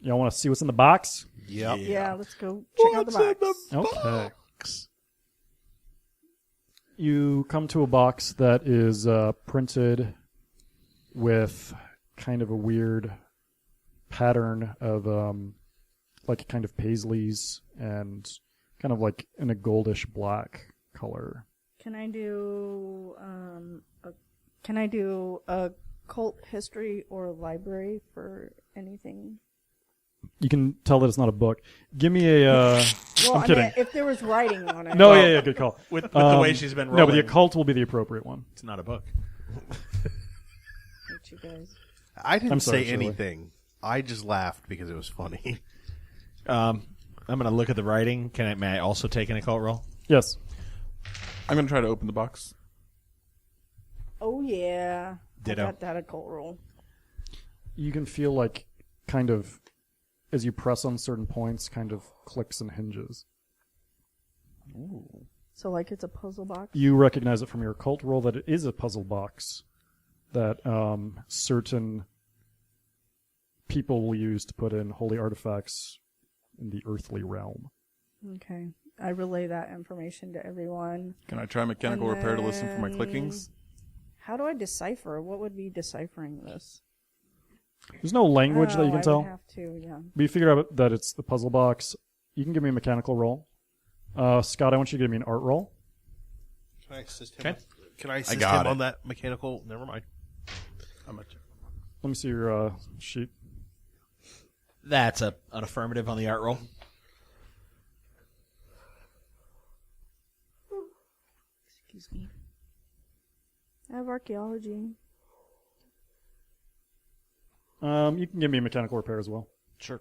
Y'all want to see what's in the box? Yep. Yeah, let's go check out the box. Okay. You come to a box that is printed with kind of a weird pattern of like kind of paisleys and kind of like in a goldish black color. Can I do a cult history or library for anything? You can tell that it's not a book. Give me a. Well, I'm kidding. mean, if there was writing on it. No, yeah, good call. With the way she's been rolling. No, but the occult will be the appropriate one. It's not a book. Hate you guys. I didn't I'm sorry, say Shirley. anything. I just laughed because it was funny. I'm going to look at the writing. May I also take an occult roll? Yes. I'm going to try to open the box. Oh yeah. Ditto. I got that occult roll. You can feel like kind of as you press on certain points, kind of clicks and hinges. So like it's a puzzle box. You recognize it from your occult roll that it is a puzzle box that certain people will use to put in holy artifacts in the earthly realm. Okay. I relay that information to everyone. Can I try mechanical And repair to listen for my then- clickings? How do I decipher? What would be deciphering this? There's no language that you can I tell. would have to, yeah. But you figure out that it's the puzzle box. You can give me a mechanical roll. Scott, I want you to give me an art roll. Can I assist him? him? Can I assist got him it. on that mechanical? Never mind. I'm at you. Let me see your sheet. That's an affirmative on the art roll. Excuse me. I have archaeology. You can give me a mechanical repair as well. Sure.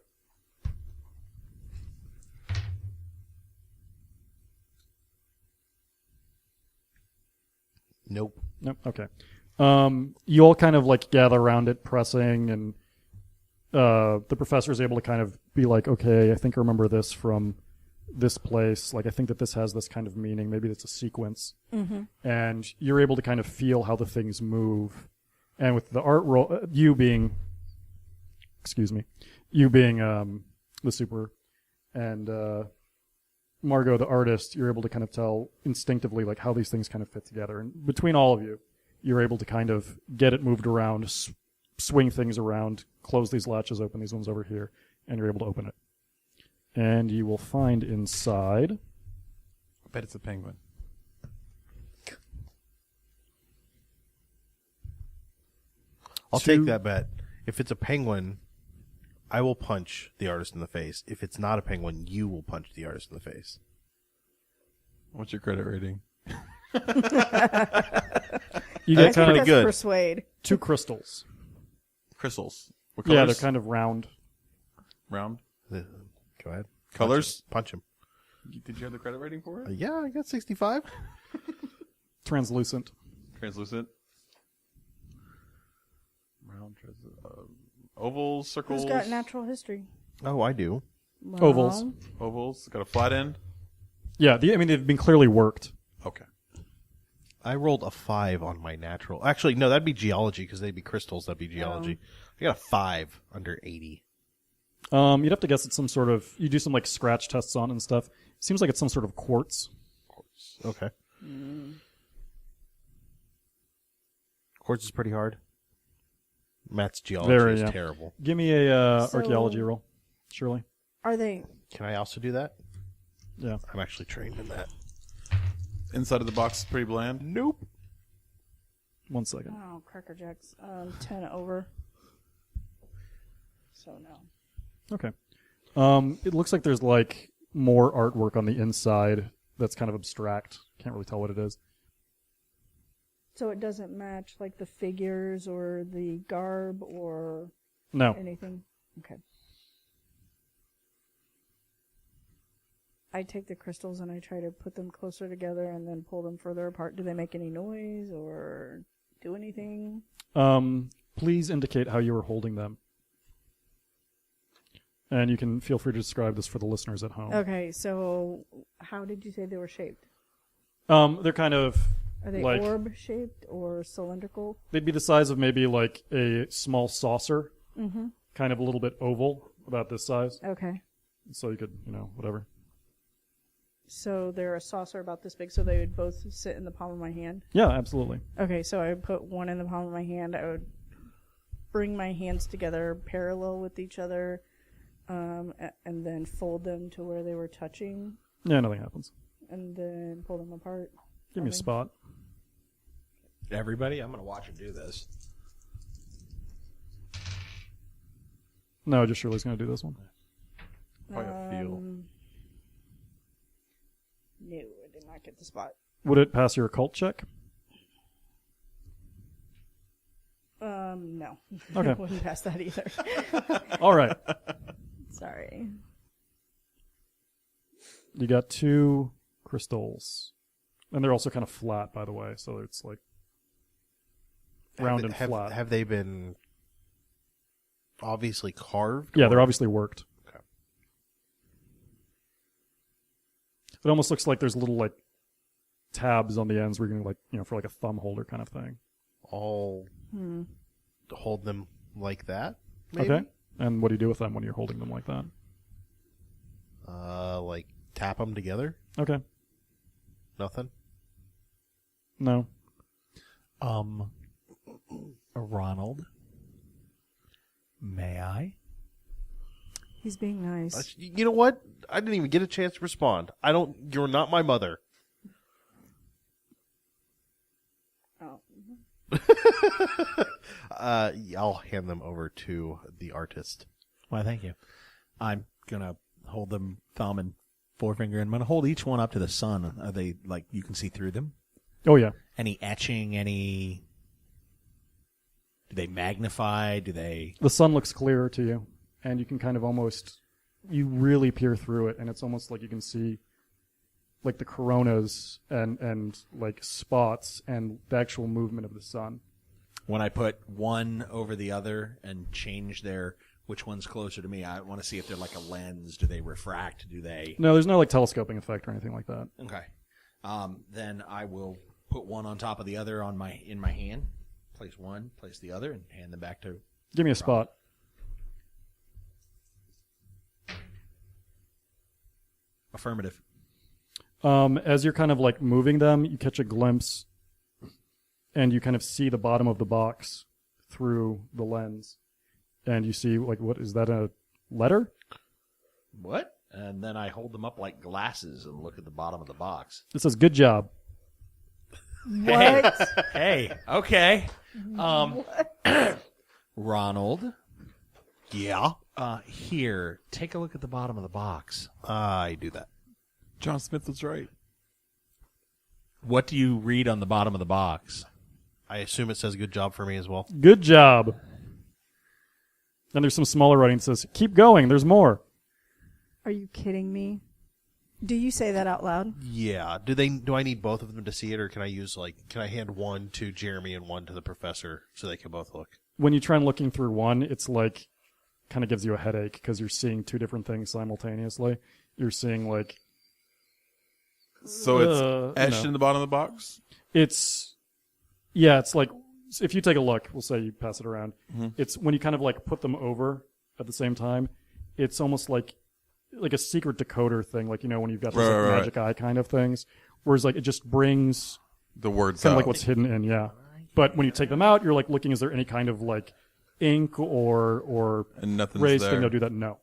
Nope. Nope. Okay. You all kind of like gather around it, pressing, and the professor is able to kind of be like, okay, I think I remember this from this place. Like, I think that this has this kind of meaning. Maybe it's a sequence. Mm-hmm. And you're able to kind of feel how the things move. And with the art roll, you being the super, and Margot, the artist, you're able to kind of tell instinctively like how these things kind of fit together. And between all of you, you're able to kind of get it moved around, swing things around, close these latches, open these ones over here, and you're able to open it. And you will find inside. I bet it's a penguin. I'll take that bet. If it's a penguin, I will punch the artist in the face. If it's not a penguin, you will punch the artist in the face. What's your credit rating? You That's get kind pretty of good. Persuade. 2 crystals. Crystals. What Yeah, colors? they're kind of round. Round. Go ahead. Colors? Punch him. Did you have the credit rating for it? Yeah, I got 65. Translucent. Translucent. Round. Ovals, circles. Who's got natural history? Oh, I do. Well, Ovals. Ovals. Got a flat end. Yeah, they've been clearly worked. Okay. I rolled a 5 on my natural. Actually, no, that'd be geology because they'd be crystals. That'd be geology. I got a 5 under 80. You'd have to guess it's some sort of. You do some like scratch tests on it and stuff. Seems like it's some sort of quartz. Okay. Quartz is pretty hard. Matt's geology is terrible. Give me a archaeology roll, Shirley. Are they? Can I also do that? Yeah. I'm actually trained in that. Inside of the box is pretty bland. Nope. 1 second. Oh, Cracker Jacks. 10 over. So no. Okay. It looks like there's like more artwork on the inside that's kind of abstract. Can't really tell what it is. So it doesn't match like the figures or the garb or No. anything? Okay. I take the crystals and I try to put them closer together and then pull them further apart. Do they make any noise or do anything? Please indicate how you were holding them. And you can feel free to describe this for the listeners at home. Okay, so how did you say they were shaped? They're kind of Are they like, orb shaped or cylindrical? they'd be the size of maybe like a small saucer, kind of a little bit oval, about this size. Okay. So you could, whatever. So they're a saucer about this big, so they would both sit in the palm of my hand? Yeah, absolutely. Okay, so I would put one in the palm of my hand. I would bring my hands together parallel with each other, and then fold them to where they were touching, Yeah, nothing happens. and then pull them apart. Give me a spot. Everybody, I'm going to watch him do this. No, just Shirley's going to do this one. Probably a feel. No, I did not get the spot. Would it pass your occult check? No. Okay. I wouldn't pass that either. All right. Sorry. You got 2 crystals. And they're also kind of flat, by the way, so it's like round and flat. Have they been obviously carved? Yeah, they're obviously worked. Okay. It almost looks like there's little like tabs on the ends where you're gonna for like a thumb holder kind of thing. All hold them like that? Maybe? Okay. And what do you do with them when you're holding them like that? Like tap them together? Okay. Nothing? No. Ronald, may I? He's being nice. You know what? I didn't even get a chance to respond. You're not my mother. Oh. I'll hand them over to the artist. Why, thank you. I'm going to hold them thumb and forefinger, and I'm going to hold each one up to the sun. Are they, like, you can see through them? Oh, yeah. Any etching, do they magnify? Do they... The sun looks clearer to you, and you can kind of you really peer through it, and it's almost like you can see like the coronas and like spots and the actual movement of the sun. When I put one over the other and change which one's closer to me, I want to see if they're like a lens. Do they refract? Do they... No, there's no like telescoping effect or anything like that. Okay. Then I will put one on top of the other in my hand. Place one, place the other, and hand them back to... Give me a spot. Affirmative. As you're kind of like moving them, you catch a glimpse and you kind of see the bottom of the box through the lens. And you see, like, what is that, a letter? What? And then I hold them up like glasses and look at the bottom of the box. It says, "Good job." What? Hey, okay. Ronald. Yeah? Here, take a look at the bottom of the box. I do that. John Smith was right. What do you read on the bottom of the box? I assume it says good job for me as well. Good job. Then there's some smaller writing that says, "Keep going, there's more." Are you kidding me? Do you say that out loud? Yeah. Do I need both of them to see it, or can I hand one to Jeremy and one to the professor so they can both look? When you try and looking through one, it's like, kind of gives you a headache because you're seeing 2 different things simultaneously. You're seeing like So it's etched no. in the bottom of the box? It's like, if you take a look, we'll say you pass it around. It's when you kind of like put them over at the same time, it's almost like a secret decoder thing, like, when you've got those magic eye kind of things. Whereas like it just brings The words kind out. of like what's hidden in, yeah. But when you take them out, you're like looking, is there any kind of like ink or And nothing's raised there. thing that'll do that? No.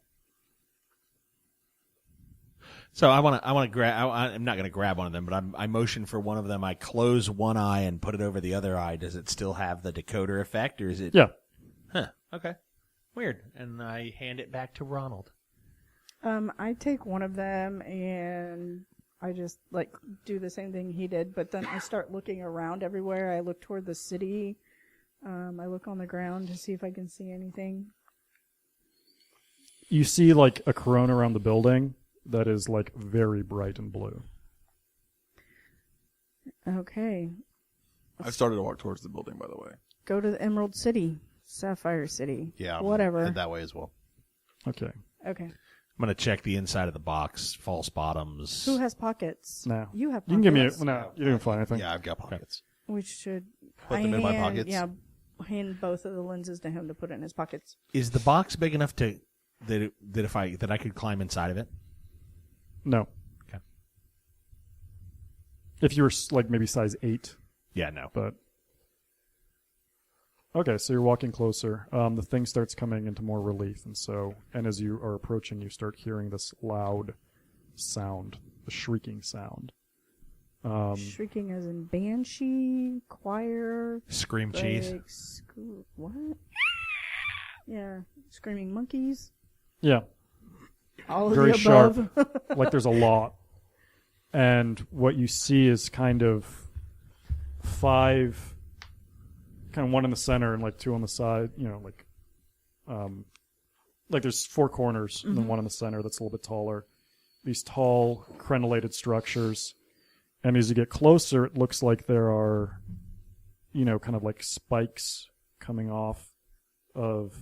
So I want to grab. I'm not going to grab one of them, but I motion for one of them. I close one eye and put it over the other eye. Does it still have the decoder effect, or is it? Yeah. Huh. Okay. Weird. And I hand it back to Ronald. I take one of them and I just like do the same thing he did, but then I start looking around everywhere. I look toward the city. I look on the ground to see if I can see anything. You see like a corona around the building that is like very bright and blue. Okay. I started to walk towards the building, by the way. Go to the Emerald City, Sapphire City. Yeah, I'm whatever. head that way as well. Okay. Okay. I'm going to check the inside of the box. False bottoms. Who has pockets? No. You have pockets. You can give me no, you didn't find anything. Yeah, I've got pockets. We should Put them in my hand- pockets? Yeah, hand both of the lenses to him to put in his pockets. Is the box big enough that I could climb inside of it? No. Okay. If you were like maybe size 8, Yeah. No. but okay, so you're walking closer. The thing starts coming into more relief, and as you are approaching, you start hearing this loud sound, a shrieking sound. Shrieking as in banshee, choir, Scream cheese. like, what? Yeah, screaming monkeys. Yeah, All of very the sharp. above. Like there's a lot. And what you see is kind of 5, kind of one in the center and like 2 on the side, like there's 4 corners and then one in the center that's a little bit taller. These tall, crenellated structures. And as you get closer, it looks like there are, kind of like spikes coming off of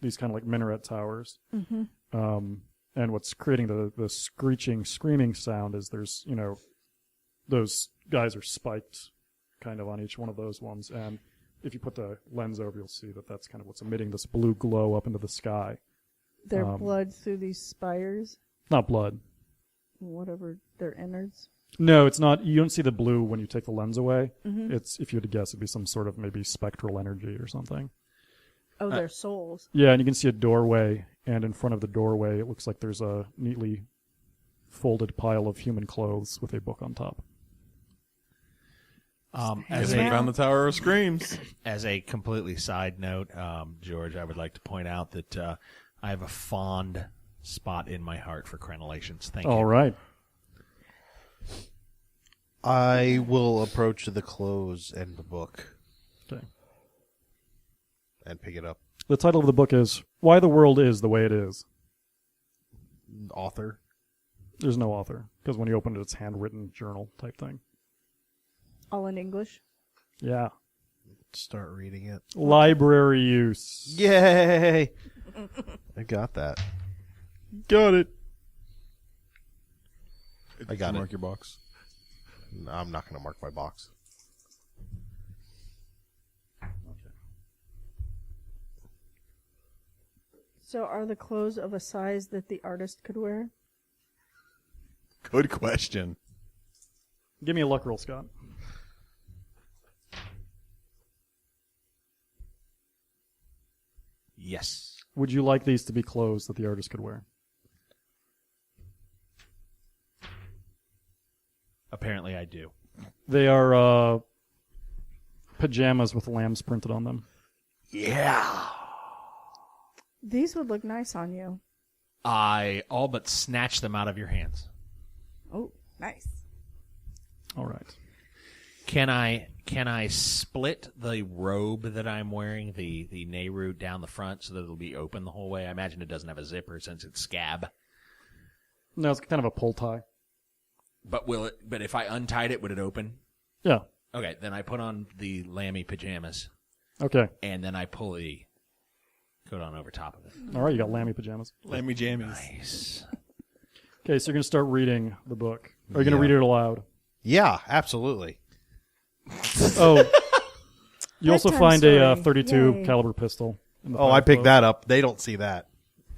these kind of like minaret towers. And what's creating the screeching, screaming sound is there's, those guys are spiked kind of on each one of those ones. And if you put the lens over, you'll see that that's kind of what's emitting this blue glow up into the sky. Their blood through these spires, Not blood. whatever, their innards. No, it's not. You don't see the blue when you take the lens away. It's, if you had to guess, it'd be some sort of maybe spectral energy or something. Oh, their souls. Yeah, and you can see a doorway, and in front of the doorway, it looks like there's a neatly folded pile of human clothes with a book on top. Guess we found the Tower of Screams. As a completely side note, George, I would like to point out that I have a fond spot in my heart for crenellations. Thank you. All right. I will approach the clothes and the book Okay. and pick it up. The title of the book is Why the World Is the Way It Is. Author. There's no author, because when you open it, it's handwritten journal type thing. All in English. Yeah. Start reading it. Library use. Yay! I got that. Got it. I got Mark it. your box. No, I'm not going to mark my box. So are the clothes of a size that the artist could wear? Good question. Give me a luck roll, Scott. Yes. Would you like these to be clothes that the artist could wear? Apparently I do. They are pajamas with lambs printed on them. Yeah. These would look nice on you. I all but snatched them out of your hands. Oh, nice. All right. Can I split the robe that I'm wearing, the Nehru, down the front so that it'll be open the whole way? I imagine it doesn't have a zipper since it's scab. No, it's kind of a pull tie. But but if I untied it, would it open? Yeah. Okay, then I put on the lammy pajamas, Okay. and then I pull the coat on over top of it. All right, you got lammy pajamas. Lammy jammies. Nice. Okay, so you're going to start reading the book. Are you going to read it aloud? Yeah, absolutely. Oh, you also Bedtime find a story. 32 Yay. caliber pistol. In the Oh, I picked book. that up. They don't see that.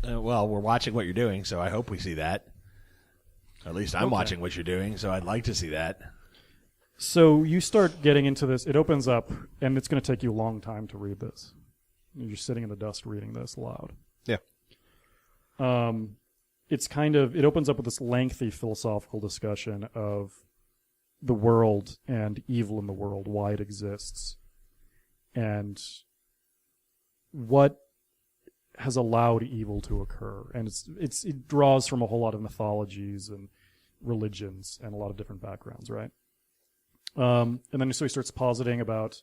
Well, we're watching what you're doing, so I hope we see that. At least I'm watching what you're doing, so I'd like to see that. So you start getting into this. It opens up, and it's going to take you a long time to read this. You're just sitting in the dust reading this aloud. Yeah. It opens up with this lengthy philosophical discussion of the world and evil in the world, why it exists, and what has allowed evil to occur. And it draws from a whole lot of mythologies and religions and a lot of different backgrounds, right? And then so he starts positing about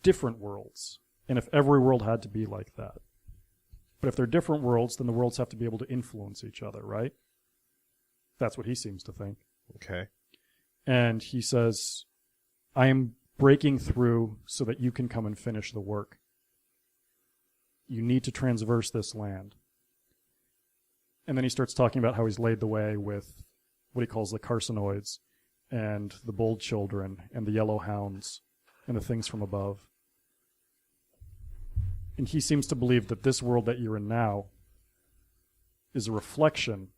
different worlds, and if every world had to be like that. But if they're different worlds, then the worlds have to be able to influence each other, right? That's what he seems to think. Okay. And he says, I am breaking through so that you can come and finish the work. You need to transverse this land. And then he starts talking about how he's laid the way with what he calls the carcinoids and the bold children and the yellow hounds and the things from above. And he seems to believe that this world that you're in now is a reflection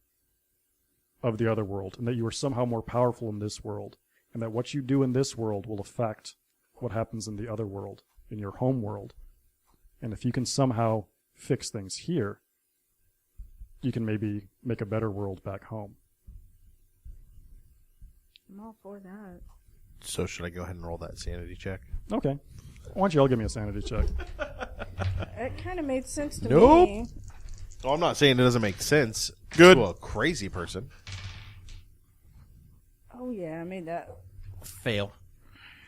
of the other world, and that you are somehow more powerful in this world, and that what you do in this world will affect what happens in the other world, in your home world. And if you can somehow fix things here, you can maybe make a better world back home. I'm all for that. So should I go ahead and roll that sanity check? Okay. Why don't you all give me a sanity check? It kind of made sense to Nope. me. Well, I'm not saying it doesn't make sense. Good. To a crazy person. Oh, yeah, I made that. Fail.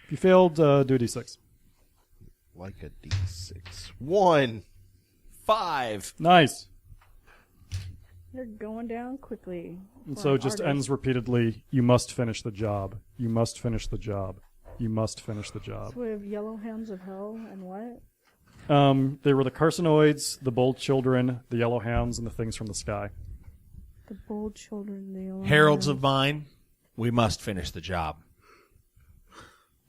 If you failed, do a d6. Like a D6. 1. 5. Nice. They're going down quickly. And for so an it just artist. ends repeatedly, you must finish the job. You must finish the job. You must finish the job. So we have yellow hounds of hell and what? They were the carcinoids, the bold children, the yellow hounds, and the things from the sky. The bold children, the yellow Heralds hounds. of mine, we must finish the job.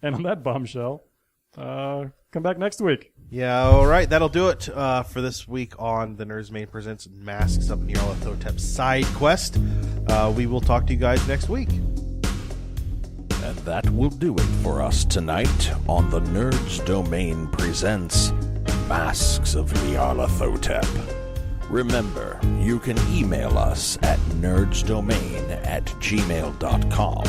And on that bombshell, come back next week. Yeah, all right. That'll do it for this week on the Nerds Main Presents Masks of Nyarlathotep side quest. We will talk to you guys next week. And that will do it for us tonight on the Nerds Domain Presents Masks of Nyarlathotep. Remember, you can email us at nerdsdomain@gmail.com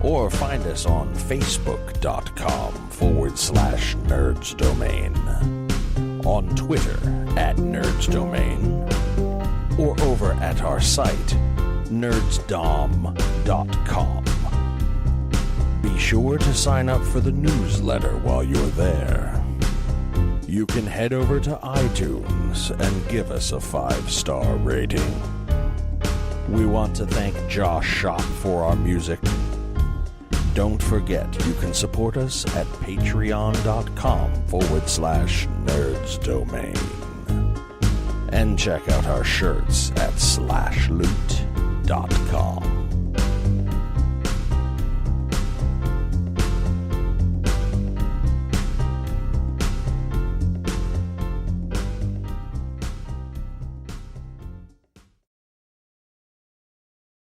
or find us on facebook.com/nerdsdomain, on Twitter @nerdsdomain, or over at our site nerdsdom.com. Be sure to sign up for the newsletter while you're there. You can head over to iTunes and give us a 5-star rating. We want to thank Josh Shop for our music. Don't forget, you can support us at patreon.com/nerdsdomain. And check out our shirts at slashloot.com.